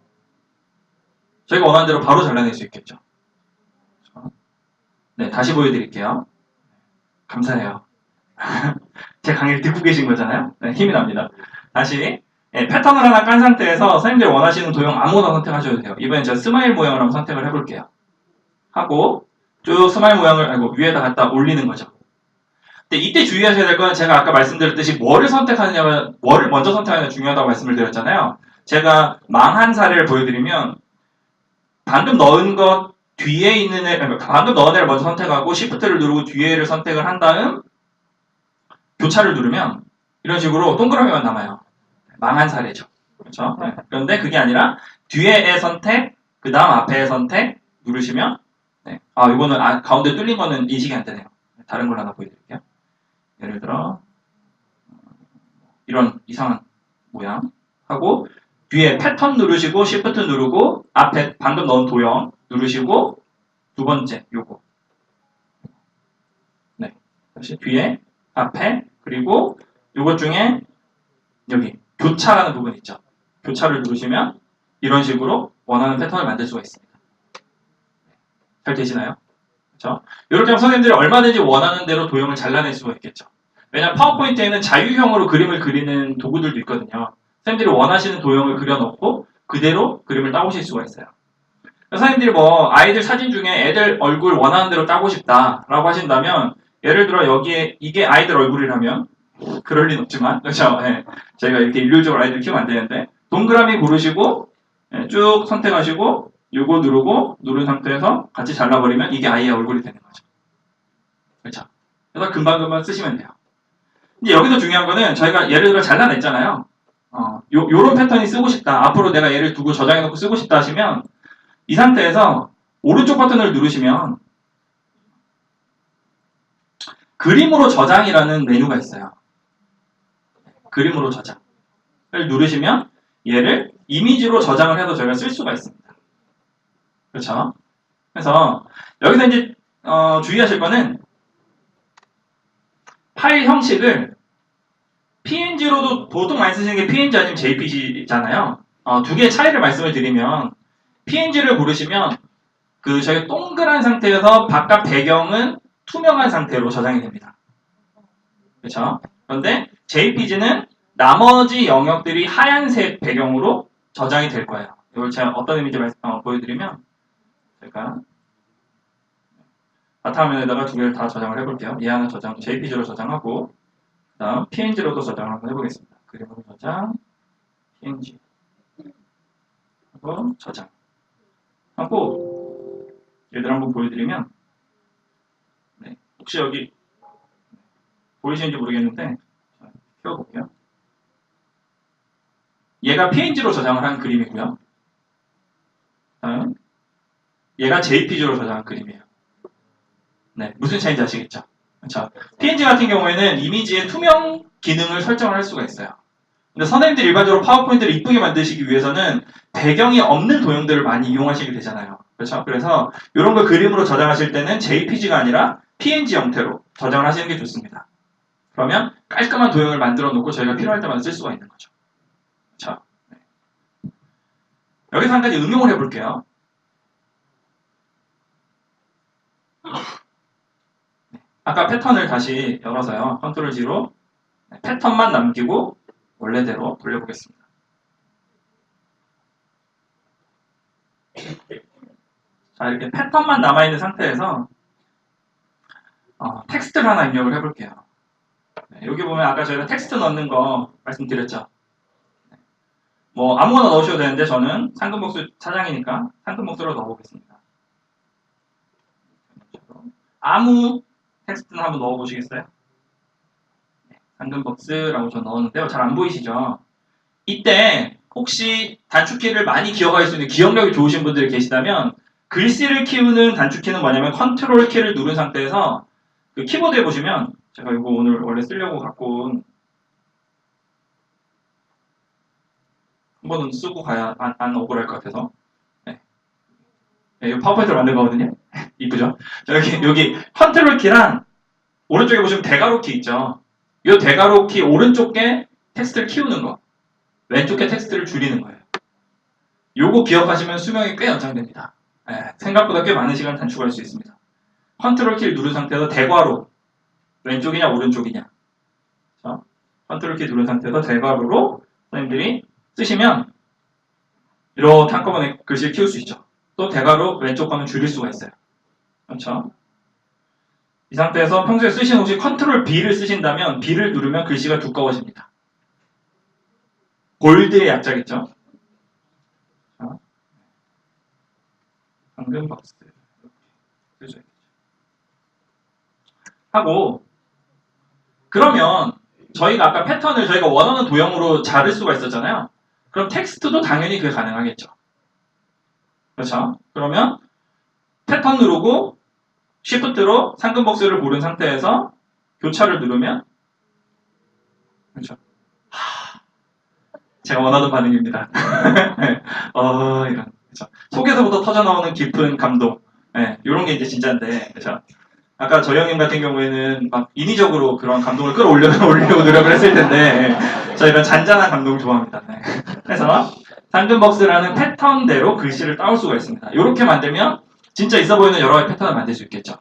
저희가 원하는 대로 바로 잘라낼 수 있겠죠. 네, 다시 보여드릴게요. 감사해요. 제 강의를 듣고 계신 거잖아요. 네, 힘이 납니다. 다시 패턴을 하나 깐 상태에서 선생님들이 원하시는 도형 아무거나 선택하셔도 돼요. 이번엔 제가 스마일 모양을 한번 선택을 해볼게요. 하고 쭉 스마일 모양을 위에다 갖다 올리는 거죠. 근데 이때 주의하셔야 될 건 제가 아까 말씀드렸듯이 뭐를 선택하느냐가 뭐를 먼저 선택하느냐 중요하다고 말씀을 드렸잖아요. 제가 망한 사례를 보여드리면 방금 넣은 것 뒤에 있는 방금 넣은 애를 먼저 선택하고 Shift를 누르고 뒤에를 선택을 한 다음 교차를 누르면 이런 식으로 동그라미만 남아요. 망한 사례죠. 그렇죠? 네. 그런데 그게 아니라 뒤에의 선택, 그 다음 앞에의 선택 누르시면 이거는 가운데 뚫린 거는 인식이 안 되네요. 다른 걸 하나 보여드릴게요. 예를 들어 이런 이상한 모양 하고 뒤에 패턴 누르시고 Shift 누르고 앞에 방금 넣은 도형 누르시고 두 번째 요거 네 다시 뒤에 앞에 그리고 요것 중에 여기 교차라는 부분 있죠. 교차를 누르시면 이런 식으로 원하는 패턴을 만들 수가 있습니다. 잘 되시나요? 그렇죠? 이렇게 하면 선생님들이 얼마든지 원하는 대로 도형을 잘라낼 수가 있겠죠. 왜냐하면 파워포인트에는 자유형으로 그림을 그리는 도구들도 있거든요. 선생님들이 원하시는 도형을 그려놓고 그대로 그림을 따오실 수가 있어요. 선생님들이 아이들 사진 중에 애들 얼굴 원하는 대로 따고 싶다라고 하신다면 예를 들어 여기에 이게 아이들 얼굴이라면 그럴 리는 없지만 그렇죠? 네. 저희가 이렇게 일률적으로 아이들 키우면 안 되는데 동그라미 고르시고 쭉 선택하시고 요거 누르고 누른 상태에서 같이 잘라버리면 이게 아이의 얼굴이 되는 거죠. 그렇죠? 그래서 금방금방 쓰시면 돼요. 근데 여기서 중요한 거는 저희가 예를 들어 잘라냈잖아요. 요런 패턴이 쓰고 싶다. 앞으로 내가 얘를 두고 저장해놓고 쓰고 싶다 하시면 이 상태에서 오른쪽 버튼을 누르시면 그림으로 저장이라는 메뉴가 있어요. 그림으로 저장을 누르시면 얘를 이미지로 저장을 해도 저희가 쓸 수가 있습니다. 그렇죠? 그래서 여기서 이제 주의하실 거는 파일 형식을 PNG로도 보통 많이 쓰시는 게 PNG 아니면 JPG잖아요. 두 개의 차이를 말씀을 드리면 PNG를 고르시면 그 저희 동그란 상태에서 바깥 배경은 투명한 상태로 저장이 됩니다. 그렇죠? 그런데 JPG는 나머지 영역들이 하얀색 배경으로 저장이 될 거예요. 이걸 제가 어떤 의미인지 보여드리면 제가 바탕화면에다가 두 개를 다 저장을 해볼게요. 얘 하나 저장, JPG로 저장하고 그다음 PNG로도 저장을 한번 해보겠습니다. 그림으로 저장, PNG 하고 저장 하고 얘들 한번 보여드리면 네, 혹시 여기 보이시는지 모르겠는데 켜볼게요. 얘가 PNG로 저장을 한 그림이고요. 다음 얘가 JPG로 저장한 그림이에요. 네, 무슨 차이인지 아시겠죠? 그렇죠? PNG 같은 경우에는 이미지의 투명 기능을 설정을 할 수가 있어요. 근데 선생님들이 일반적으로 파워포인트를 이쁘게 만드시기 위해서는 배경이 없는 도형들을 많이 이용하시게 되잖아요. 그렇죠? 그래서 이런 걸 그림으로 저장하실 때는 JPG가 아니라 PNG 형태로 저장을 하시는 게 좋습니다. 그러면 깔끔한 도형을 만들어 놓고 저희가 필요할 때마다 쓸 수가 있는 거죠. 그렇죠? 네. 여기서 한 가지 응용을 해볼게요. 아까 패턴을 다시 열어서요. 컨트롤 G로 패턴만 남기고 원래대로 돌려보겠습니다. 자, 이렇게 패턴만 남아있는 상태에서 텍스트를 하나 입력을 해볼게요. 네, 여기 보면 아까 저희가 텍스트 넣는 거 말씀드렸죠. 뭐 아무거나 넣으셔도 되는데 저는 상금복수 차장이니까 상금복수로 넣어보겠습니다. 아무 텍스트는 한번 넣어보시겠어요? 네, 상금복스라고 저 넣었는데요. 잘 안 보이시죠? 이때 혹시 단축키를 많이 기억할 수 있는 기억력이 좋으신 분들이 계시다면 글씨를 키우는 단축키는 뭐냐면 컨트롤 키를 누른 상태에서 그 키보드에 보시면 제가 이거 오늘 원래 쓰려고 갖고 온 한 번은 쓰고 가야 안 억울할 것 같아서 네. 네, 이거 파워포인트로 만든 거거든요. 이쁘죠? 여기 컨트롤 키랑 오른쪽에 보시면 대괄호 키 있죠. 이 대괄호 키 오른쪽에 텍스트를 키우는 거, 왼쪽에 텍스트를 줄이는 거예요. 요거 기억하시면 수명이 꽤 연장됩니다. 네, 생각보다 꽤 많은 시간 단축할 수 있습니다. 컨트롤 키를 누른 상태에서 대괄호, 왼쪽이냐 오른쪽이냐. 그렇죠? 컨트롤 키 누른 상태에서 대괄호로 선생님들이 쓰시면 이렇게 한꺼번에 글씨를 키울 수 있죠. 또 대괄호 왼쪽 거는 줄일 수가 있어요. 그렇죠? 이 상태에서 평소에 쓰시는 혹시 컨트롤 B를 쓰신다면 B를 누르면 글씨가 두꺼워집니다. 볼드의 약자겠죠? 방금 박스 하고 그러면 저희가 아까 패턴을 저희가 원하는 도형으로 자를 수가 있었잖아요. 그럼 텍스트도 당연히 그게 가능하겠죠. 그렇죠? 그러면 패턴 누르고 Shift로 상금복스를 고른 상태에서 교차를 누르면 그렇죠? 제가 원하던 반응입니다. 이런 그렇죠? 속에서부터 터져나오는 깊은 감동 이런 게 이제 진짜인데 그렇죠? 아까 저 형님 같은 경우에는 막 인위적으로 그런 감동을 끌어올리려고 노력을 했을 텐데 저 이런 잔잔한 감동 좋아합니다. 그래서 상금복스라는 패턴대로 글씨를 따올 수가 있습니다. 이렇게 만들면 진짜 있어 보이는 여러 가지 패턴을 만들 수 있겠죠.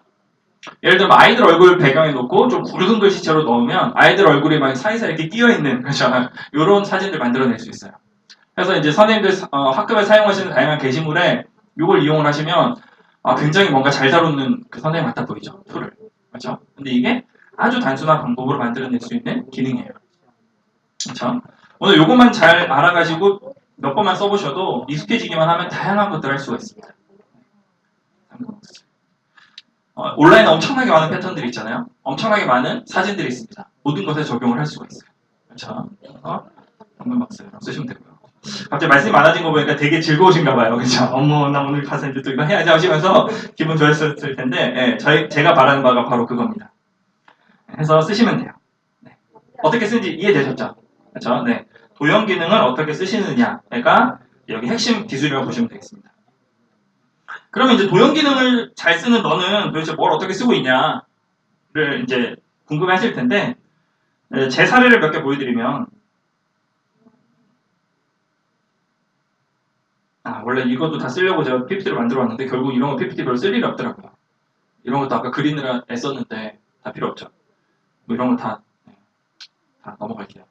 예를 들면 아이들 얼굴 배경에 놓고 좀 굵은 글씨체로 넣으면 아이들 얼굴이 막 사이사이 이렇게 끼어있는 그렇죠? 이런 사진들 만들어낼 수 있어요. 그래서 이제 선생님들 학급에 사용하시는 다양한 게시물에 이걸 이용을 하시면 굉장히 뭔가 잘 다루는 그 선생님 같아 보이죠? 툴을. 그렇죠? 근데 이게 아주 단순한 방법으로 만들어낼 수 있는 기능이에요. 그렇죠? 오늘 이것만 잘 알아가지고 몇 번만 써보셔도 익숙해지기만 하면 다양한 것들을 할 수가 있습니다. 온라인에 엄청나게 많은 패턴들이 있잖아요. 엄청나게 많은 사진들이 있습니다. 모든 것에 적용을 할 수가 있어요. 그렇죠? 방금박스 쓰시면 되고요. 갑자기 말씀이 많아진 거 보니까 되게 즐거우신가 봐요. 그렇죠? 어머 나 오늘 가서 이제 또 이거 해야지 하시면서 기분 좋았을 텐데 제가 바라는 바가 바로 그겁니다. 해서 쓰시면 돼요. 네. 어떻게 쓰는지 이해되셨죠? 그렇죠? 네. 도형 기능을 어떻게 쓰시느냐가 여기 핵심 기술이라고 보시면 되겠습니다. 그러면 이제 도형 기능을 잘 쓰는 너는 도대체 뭘 어떻게 쓰고 있냐를 이제 궁금해 하실 텐데, 제 사례를 몇 개 보여드리면, 원래 이것도 다 쓰려고 제가 PPT를 만들어 왔는데, 결국 이런 거 PPT 별로 쓸 일이 없더라고요. 이런 것도 아까 그리느라 애썼는데, 다 필요 없죠. 뭐 이런 거 다 넘어갈게요.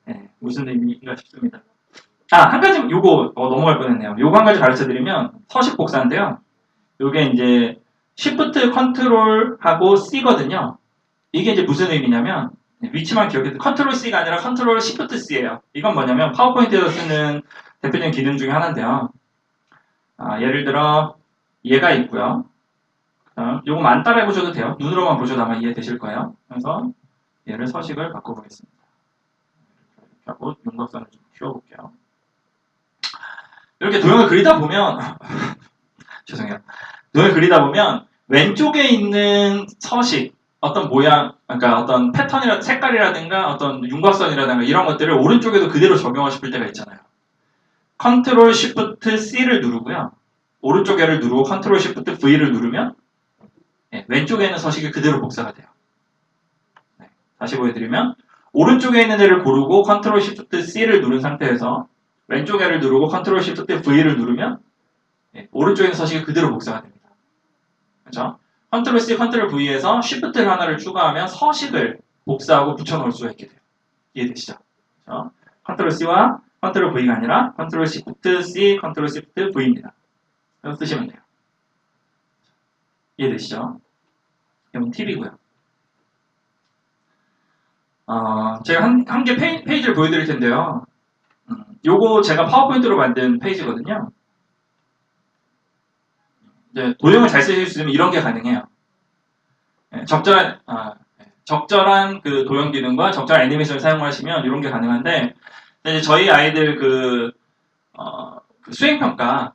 네, 무슨 의미인가 싶습니다. 한 가지, 요거 넘어갈 뻔했네요. 요거 한 가지 가르쳐 드리면, 서식 복사인데요. 요게 이제, Shift 컨트롤 하고 C거든요. 이게 이제 무슨 의미냐면, 위치만 기억해도 컨트롤 C가 아니라 컨트롤 Shift C예요. 이건 뭐냐면, 파워포인트에서 쓰는 대표적인 기능 중에 하나인데요. 예를 들어, 얘가 있고요. 요거 안 따라해 보셔도 돼요. 눈으로만 보셔도 아마 이해되실 거예요. 그래서 얘를 서식을 바꿔보겠습니다. 이렇게 하고 윤곽선을 좀 키워볼게요. 이렇게 도형을 그리다 보면 죄송해요. 도형을 그리다 보면 왼쪽에 있는 서식, 어떤 모양, 그러니까 어떤 패턴이라 색깔이라든가 어떤 윤곽선이라든가 이런 것들을 오른쪽에도 그대로 적용하고 싶을 때가 있잖아요. 컨트롤 쉬프트 C를 누르고요. 오른쪽에를 누르고 컨트롤 쉬프트 V를 누르면 왼쪽에 있는 서식이 그대로 복사가 돼요. 다시 보여드리면 오른쪽에 있는 애를 고르고 컨트롤 쉬프트 C를 누른 상태에서 왼쪽 애를 누르고 컨트롤 쉬프트 V를 누르면 오른쪽에 있는 서식이 그대로 복사가 됩니다. 그렇죠? 컨트롤 C, 컨트롤 V에서 쉬프트를 하나를 추가하면 서식을 복사하고 붙여넣을 수가 있게 돼요. 이해되시죠? 그렇죠? 컨트롤 C와 컨트롤 V가 아니라 컨트롤 쉬프트 C, 컨트롤 쉬프트 V입니다. 그래서 쓰시면 돼요. 이해되시죠? 이건 팁이고요. 제가 한 개 페이지를 보여드릴 텐데요. 요거 제가 파워포인트로 만든 페이지거든요. 이제 도형을 잘 쓰실 수 있으면 이런 게 가능해요. 적절한 그 도형 기능과 적절한 애니메이션을 사용하시면 이런 게 가능한데, 이제 저희 아이들 그 수행평가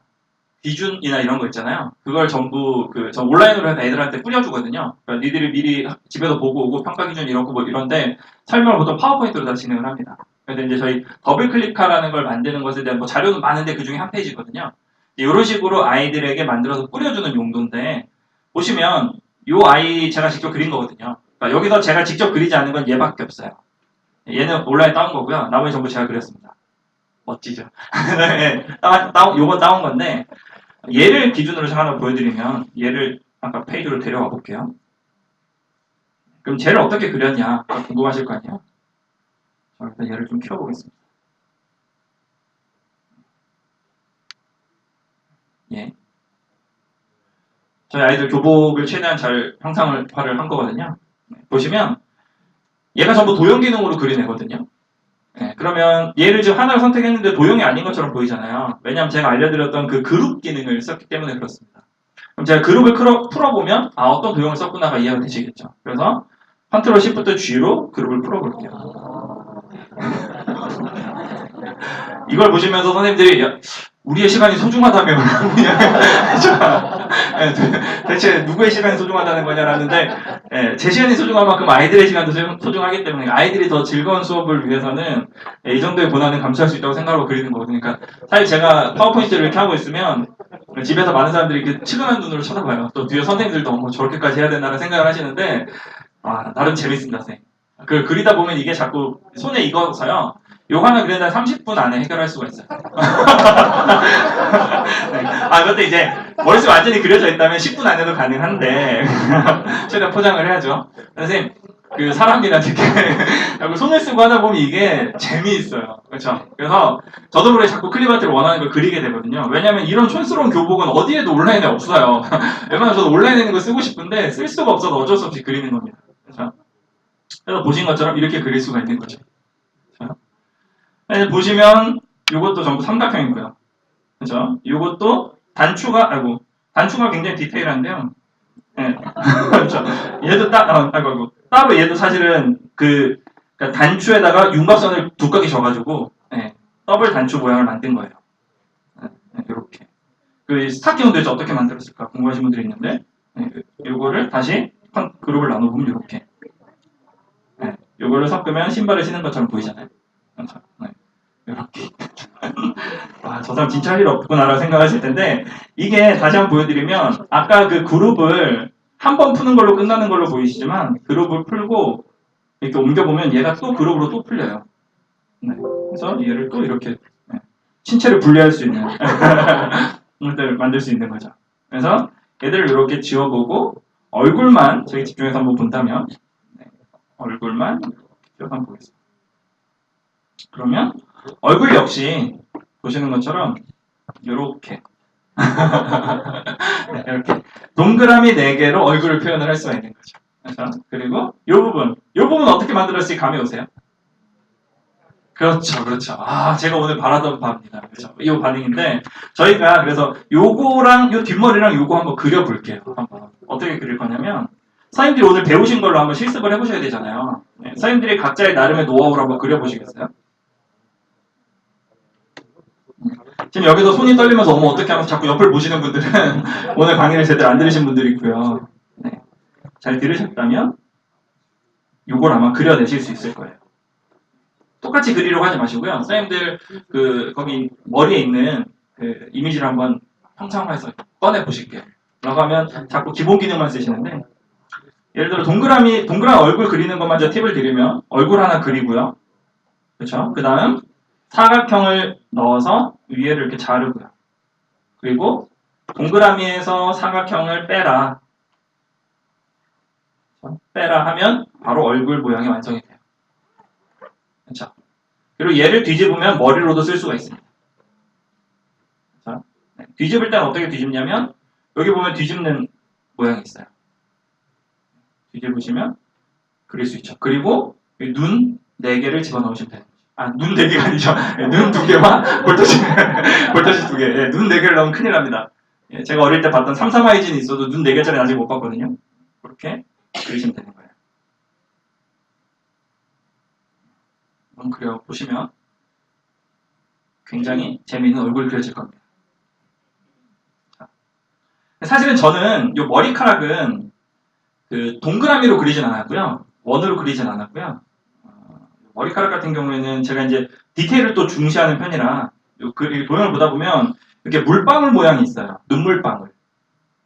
기준이나 이런 거 있잖아요. 그걸 전부 저 온라인으로 해서 애들한테 뿌려주거든요. 그러니까 니들이 미리 집에서 보고 오고 평가 기준 이렇고 뭐 이런데 설명을 보통 파워포인트로 다 진행을 합니다. 그래서 이제 저희 더블 클릭하라는 걸 만드는 것에 대한 뭐 자료는 많은데 그 중에 한 페이지거든요. 이런 식으로 아이들에게 만들어서 뿌려주는 용도인데, 보시면 이 아이 제가 직접 그린 거거든요. 그러니까 여기서 제가 직접 그리지 않은 건 얘밖에 없어요. 얘는 온라인 따온 거고요. 나머지 전부 제가 그렸습니다. 멋지죠? 네, 요거 따온 건데, 얘를 기준으로 제가 하나 보여드리면, 얘를 아까 페이지로 데려와 볼게요. 그럼 쟤를 어떻게 그렸냐 궁금하실 거 아니에요? 자, 일단 얘를 좀 키워보겠습니다. 예. 저희 아이들 교복을 최대한 잘 형상화를 한 거거든요. 보시면 얘가 전부 도형 기능으로 그린 애거든요. 그러면 얘를 지금 하나를 선택했는데 도형이 아닌 것처럼 보이잖아요. 왜냐하면 제가 알려드렸던 그 그룹 기능을 썼기 때문에 그렇습니다. 그럼 제가 그룹을 풀어보면 어떤 도형을 썼구나가 이해가 되시겠죠. 그래서 컨트롤 시프트 G로 그룹을 풀어볼게요. 이걸 보시면서 선생님들이 우리의 시간이 소중하다며 대체 누구의 시간이 소중하다는 거냐라는데, 제 시간이 소중한 만큼 아이들의 시간도 소중하기 때문에 아이들이 더 즐거운 수업을 위해서는 이 정도의 고난을 감수할 수 있다고 생각하고 그리는 거거든요. 그러니까 사실 제가 파워포인트를 이렇게 하고 있으면 집에서 많은 사람들이 이렇게 측은한 눈으로 쳐다봐요. 또 뒤에 선생님들도 뭐 저렇게까지 해야 된다는 생각을 하시는데 나름 재밌습니다, 선생님. 그리다 보면 이게 자꾸 손에 익어서요. 요거 하나 그리다 30분 안에 해결할 수가 있어요. 네. 그것도 이제 머릿속에 완전히 그려져 있다면 10분 안에도 가능한데 최대한 포장을 해야죠. 선생님, 그 사람이나 이렇게 손을 쓰고 하다 보면 이게 재미있어요. 그렇죠? 그래서 저도 모르게 자꾸 클리바트를 원하는 걸 그리게 되거든요. 왜냐면 이런 촌스러운 교복은 어디에도 온라인에 없어요. 웬만하면 저도 온라인에 있는 거 쓰고 싶은데 쓸 수가 없어서 어쩔 수 없이 그리는 겁니다. 그렇죠? 그래서 보신 것처럼 이렇게 그릴 수가 있는 거죠. 그렇죠? 보시면 이것도 전부 삼각형이고요. 그렇죠? 이것도 단추가 굉장히 디테일한데요. 네. 그렇죠. 얘도 따로 얘도 사실은 그러니까 단추에다가 윤곽선을 두껍게 줘가지고 더블 단추 모양을 만든 거예요. 이렇게. 그 스타킹도 어떻게 만들었을까 궁금하신 분들이 있는데, 요거를 다시 그룹을 나눠보면 이렇게. 네, 요거를 섞으면 신발을 신는 것처럼 보이잖아요. 그렇죠? 네, 이렇게. 아, 저 사람 진짜 할 일 없구나라고 생각하실 텐데 이게 다시 한번 보여드리면 아까 그 그룹을 한 번 푸는 걸로 끝나는 걸로 보이시지만 그룹을 풀고 이렇게 옮겨보면 얘가 또 그룹으로 또 풀려요. 네, 그래서 얘를 또 이렇게 신체를 분리할 수 있는 것들을 만들 수 있는 거죠. 그래서 얘들을 이렇게 지워보고 얼굴만 저희 집중해서 한번 본다면 얼굴만 이렇게 한번 보겠습니다. 그러면 얼굴 역시 보시는 것처럼 이렇게 네, 이렇게 동그라미 4개로 얼굴을 표현을 할 수가 있는 거죠. 그래서 그리고 이 부분 어떻게 만들었을지 감이 오세요? 그렇죠, 그렇죠. 아, 제가 오늘 바라던 바입니다. 그렇죠. 이 반응인데 저희가 그래서 요거랑 요 뒷머리랑 요거 한번 그려볼게요. 한번 어떻게 그릴 거냐면 선생님들이 오늘 배우신 걸로 한번 실습을 해보셔야 되잖아요. 네, 선생님들이 각자의 나름의 노하우를 한번 그려보시겠어요? 지금 여기서 손이 떨리면서 어머 어떻게 하면서 자꾸 옆을 보시는 분들은 오늘 강의를 제대로 안 들으신 분들이 있고요. 네, 잘 들으셨다면 요걸 아마 그려내실 수 있을 거예요. 똑같이 그리려고 하지 마시고요. 선생님들 거기 머리에 있는 그 이미지를 한번 형상화해서 꺼내 보실게요. 라고 하면 자꾸 기본 기능만 쓰시는데 예를 들어 동그란 얼굴 그리는 것만 제가 팁을 드리면 얼굴 하나 그리고요. 그렇죠? 그 다음 사각형을 넣어서 위에를 이렇게 자르고요. 그리고 동그라미에서 사각형을 빼라 하면 바로 얼굴 모양이 완성이 돼요. 그렇죠? 그리고 얘를 뒤집으면 머리로도 쓸 수가 있습니다. 그렇죠? 네. 뒤집을 때는 어떻게 뒤집냐면 여기 보면 뒤집는 모양이 있어요. 뒤집으시면 그릴 수 있죠. 그리고 눈 4개를 집어넣으시면 돼요. 아, 눈 4개가 아니죠. 눈 2개와 볼터치 2개. 예, 눈 4개를 넣으면 큰일 납니다. 예, 제가 어릴 때 봤던 3,3화이진이 있어도 눈 4개짜리 아직 못 봤거든요. 그렇게 그리시면 되는 거예요. 한번 그려보시면 굉장히 재미있는 얼굴이 그려질 겁니다. 사실은 저는 이 머리카락은 그 동그라미로 그리진 않았고요. 원으로 그리진 않았고요. 머리카락 같은 경우에는 제가 이제 디테일을 또 중시하는 편이라 이 도형을 보다 보면 이렇게 물방울 모양이 있어요. 눈물방울.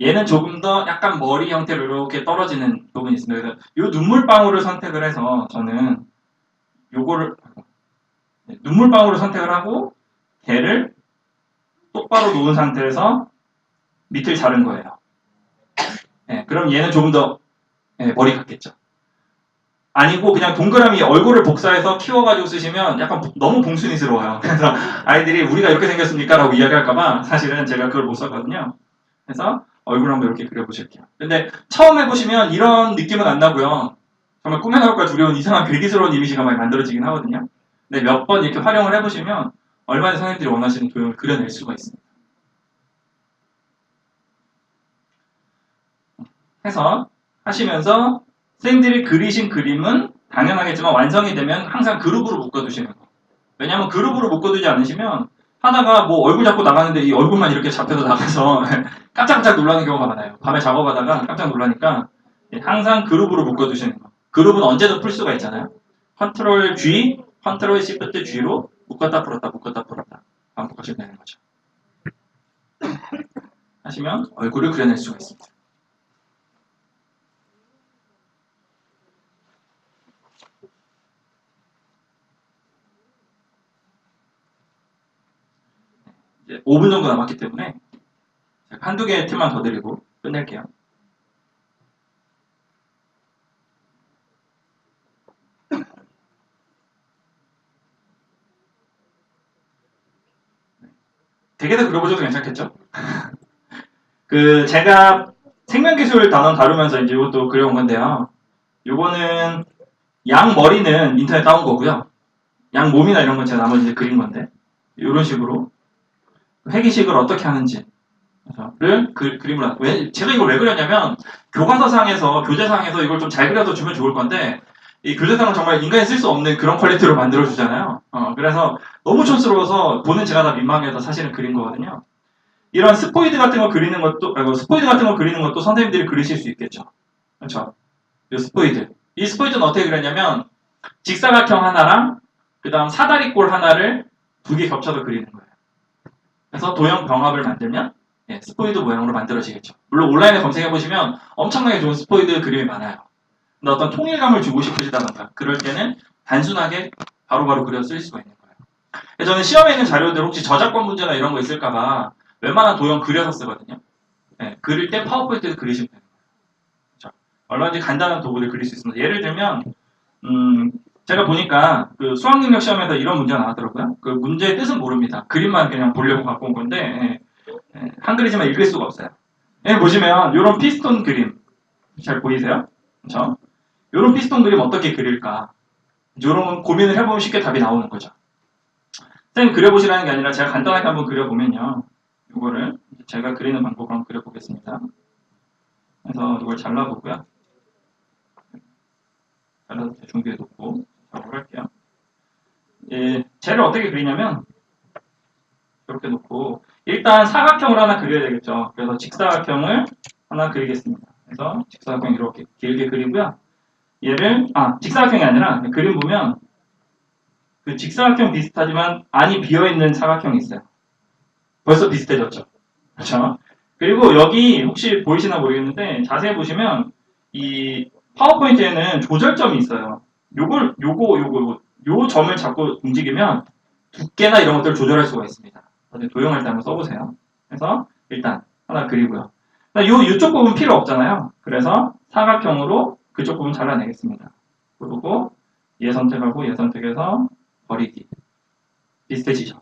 얘는 조금 더 약간 머리 형태로 이렇게 떨어지는 부분이 있습니다. 그래서 이 눈물방울을 선택을 해서 저는 요거를 눈물방울을 선택을 하고 걔를 똑바로 놓은 상태에서 밑을 자른 거예요. 네, 그럼 얘는 조금 더 머리 같겠죠. 아니고 그냥 동그라미 얼굴을 복사해서 키워가지고 쓰시면 약간 너무 봉순이스러워요. 그래서 아이들이 우리가 이렇게 생겼습니까? 라고 이야기할까봐 사실은 제가 그걸 못 썼거든요. 그래서 얼굴 한번 이렇게 그려보실게요. 근데 처음 해보시면 이런 느낌은 안 나고요. 정말 꿈에 나올까 두려운 이상한 괴기스러운 이미지가 많이 만들어지긴 하거든요. 근데 몇 번 이렇게 활용을 해보시면 얼마나 선생님들이 원하시는 도형을 그려낼 수가 있습니다. 해서 하시면서 선생님들이 그리신 그림은 당연하겠지만 완성이 되면 항상 그룹으로 묶어두시는 거. 왜냐하면 그룹으로 묶어두지 않으시면 하다가 뭐 얼굴 잡고 나가는데 이 얼굴만 이렇게 잡혀서 나가서 깜짝깜짝 놀라는 경우가 많아요. 밤에 작업하다가 깜짝 놀라니까 항상 그룹으로 묶어두시는 거. 그룹은 언제든 풀 수가 있잖아요. 컨트롤 G, 컨트롤 Shift G로 묶었다 풀었다 묶었다 풀었다 반복하시면 되는 거죠. 하시면 얼굴을 그려낼 수가 있습니다. 이제 5분 정도 남았기 때문에 한두 개의 팁만 더 드리고 끝낼게요. 되게다 그려보셔도 괜찮겠죠? 제가 생명기술 단원 다루면서 이제 이것도 그려온 건데요. 요거는 양 머리는 인터넷 따온 거고요. 양 몸이나 이런 건 제가 나머지 이제 그린 건데 이런 식으로 회기식을 어떻게 하는지 를 그림을 제가 이걸 왜 그렸냐면 교재상에서 이걸 좀 잘 그려서 주면 좋을 건데 이 교재상은 정말 인간이 쓸 수 없는 그런 퀄리티로 만들어주잖아요. 그래서 너무 촌스러워서 보는 제가 다 민망해서 사실은 그린 거거든요. 이런 스포이드 같은 거 그리는 것도 선생님들이 그리실 수 있겠죠. 그렇죠? 이 스포이드. 이 스포이드는 어떻게 그렸냐면 직사각형 하나랑 그 다음 사다리꼴 하나를 두 개 겹쳐서 그리는 거예요. 그래서 도형 병합을 만들면 스포이드 모양으로 만들어지겠죠. 물론 온라인에 검색해보시면 엄청나게 좋은 스포이드 그림이 많아요. 근데 어떤 통일감을 주고 싶으시다던가 그럴 때는 단순하게 바로바로 그려 쓸 수가 있는 거예요. 그래서 저는 시험에 있는 자료들 혹시 저작권 문제나 이런 거 있을까봐 웬만한 도형 그려서 쓰거든요. 그릴 때 파워포인트에서 그리시면 되는 거예요. 그렇죠? 얼마든지 간단한 도구를 그릴 수 있습니다. 예를 들면 제가 보니까 그 수학능력 시험에서 이런 문제가 나왔더라고요. 그 문제의 뜻은 모릅니다. 그림만 그냥 보려고 갖고 온 건데 한글이지만 읽을 수가 없어요. 보시면 이런 피스톤 그림 잘 보이세요? 그렇죠? 이런 피스톤 그림 어떻게 그릴까? 이런 고민을 해보면 쉽게 답이 나오는 거죠. 선생님 그려보시라는 게 아니라 제가 간단하게 한번 그려보면요. 이거를 제가 그리는 방법으로 한번 그려보겠습니다. 그래서 이걸 잘라보고요. 잘라서 준비해놓고 작업을 할게요. 쟤를 어떻게 그리냐면 이렇게 놓고 일단 사각형을 하나 그려야 되겠죠. 그래서 직사각형을 하나 그리겠습니다. 그래서 직사각형 이렇게 길게 그리고요. 얘를 직사각형이 아니라 그림 보면 그 직사각형 비슷하지만 안이 비어있는 사각형이 있어요. 벌써 비슷해졌죠. 그렇죠? 그리고 여기 혹시 보이시나 모르겠는데 자세히 보시면 이 파워포인트에는 조절점이 있어요. 요 점을 잡고 움직이면 두께나 이런 것들을 조절할 수가 있습니다. 도형할 때 한번 써보세요. 그래서 일단 하나 그리고요. 이쪽 부분 필요 없잖아요. 그래서 사각형으로 그쪽 부분 잘라내겠습니다. 그리고 얘 선택하고 얘 선택해서 버리기. 비슷해지죠.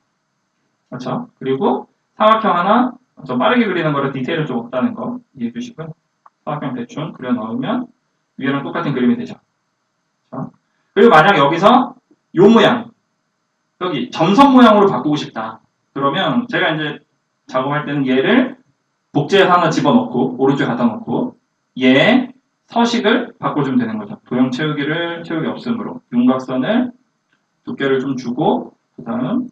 그렇죠? 그리고 사각형 하나 좀 빠르게 그리는 거라 디테일을 좀 없다는 거 이해해 주시고요. 사각형 대충 그려 넣으면 위에랑 똑같은 그림이 되죠. 그렇죠? 그리고 만약 여기서 요 모양 여기 점선 모양으로 바꾸고 싶다. 그러면 제가 이제 작업할 때는 얘를 복제해서 하나 집어넣고 오른쪽에 갖다 놓고 얘 서식을 바꿔주면 되는 거죠. 도형 채우기 없음으로 윤곽선을 두께를 좀 주고 그 다음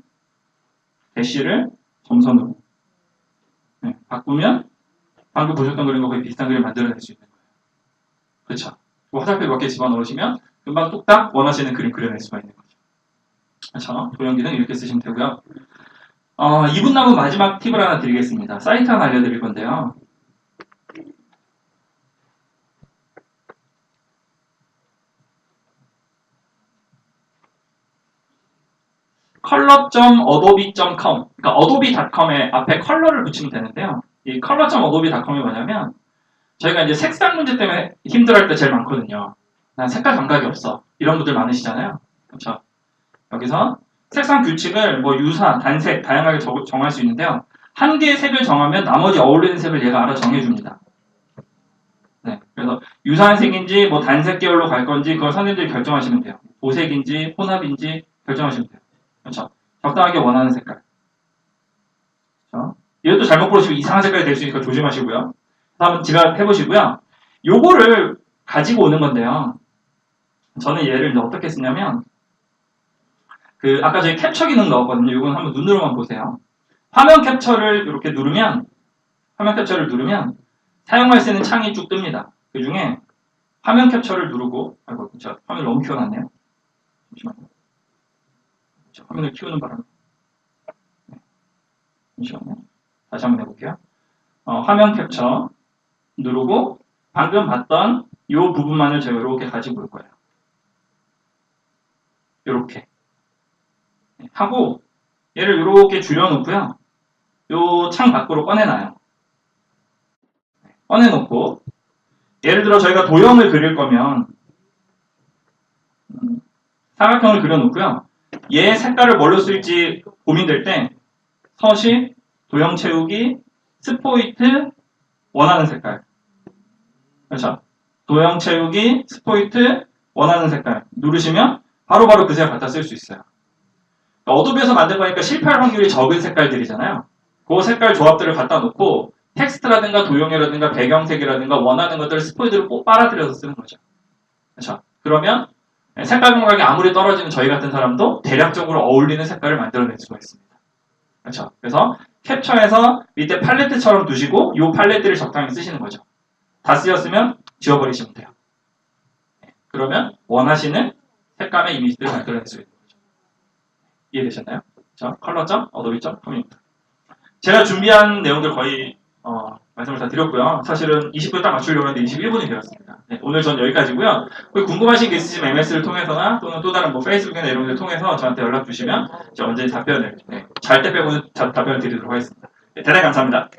대시를 점선으로 바꾸면 방금 보셨던 그림과 거의 비슷한 그림을 만들어낼 수 있는 거예요. 그렇죠? 화살표 몇 개 집어넣으시면 금방 뚝딱 원하시는 그림 그려낼 수가 있는 거죠. 그렇죠? 도형기는 이렇게 쓰시면 되고요. 2분 남은 마지막 팁을 하나 드리겠습니다. 사이트 하나 알려드릴 건데요. color.adobe.com 그러니까 adobe.com에 앞에 컬러를 붙이면 되는데요. 이 color.adobe.com이 뭐냐면 저희가 이제 색상 문제 때문에 힘들어할 때 제일 많거든요. 난 색깔 감각이 없어. 이런 분들 많으시잖아요. 그렇죠? 여기서 색상 규칙을 뭐 유사, 단색 다양하게 정할 수 있는데요. 한 개의 색을 정하면 나머지 어울리는 색을 얘가 알아 정해줍니다. 그래서 유사한 색인지 뭐 단색 계열로 갈 건지 그걸 선생님들이 결정하시면 돼요. 보색인지 혼합인지 결정하시면 돼요. 그렇죠? 적당하게 원하는 색깔. 그렇죠? 이것도 잘못 고르시면 이상한 색깔이 될 수 있으니까 조심하시고요. 한번 지각 해보시고요. 요거를 가지고 오는 건데요. 저는 얘를 이제 어떻게 쓰냐면 아까 저희 캡처 기능 넣었거든요. 이건 한번 눈으로만 보세요. 화면 캡처를 이렇게 누르면 사용할 수 있는 창이 쭉 뜹니다. 그 중에 화면 캡처를 누르고 저 화면 너무 키워놨네요. 잠시만요. 화면을 키우는 바람에 잠시만요. 다시 한번 해볼게요. 화면 캡처 누르고 방금 봤던 이 부분만을 제가 이렇게 가지고 올 거예요. 이렇게 하고 얘를 이렇게 줄여놓고요. 이 창 밖으로 꺼내놔요. 꺼내놓고 예를 들어 저희가 도형을 그릴 거면 사각형을 그려놓고요. 얘 색깔을 뭘로 쓸지 고민될 때 서식, 도형 채우기, 스포이트, 원하는 색깔. 그렇죠? 도형 채우기, 스포이트, 원하는 색깔 누르시면 바로바로 그 색을 갖다 쓸 수 있어요. 어도비에서 만든 거니까 실패할 확률이 적은 색깔들이잖아요. 그 색깔 조합들을 갖다 놓고 텍스트라든가 도형이라든가 배경색이라든가 원하는 것들을 스포이드로 꼭 빨아들여서 쓰는 거죠. 그렇죠? 그러면 색깔 감각이 아무리 떨어지는 저희 같은 사람도 대략적으로 어울리는 색깔을 만들어낼 수가 있습니다. 그렇죠? 그래서 캡처해서 밑에 팔레트처럼 두시고 이 팔레트를 적당히 쓰시는 거죠. 다 쓰였으면 지워버리시면 돼요. 그러면 원하시는 색감의 이미지들을 만들어낼 수 있는 거죠. 이해되셨나요? 자, 컬러점, 어도비점, 커뮤니티. 제가 준비한 내용들 거의 말씀을 다 드렸고요. 사실은 20분 딱 맞추려고 했는데 21분이 되었습니다. 네, 오늘 전 여기까지고요. 궁금하신 게 있으시면 MS를 통해서나 또는 또 다른 뭐 페이스북이나 이런 데 통해서 저한테 연락 주시면 제가 언제든지 답변을 잘 때 빼고는 답변을 드리도록 하겠습니다. 네, 대단히 감사합니다.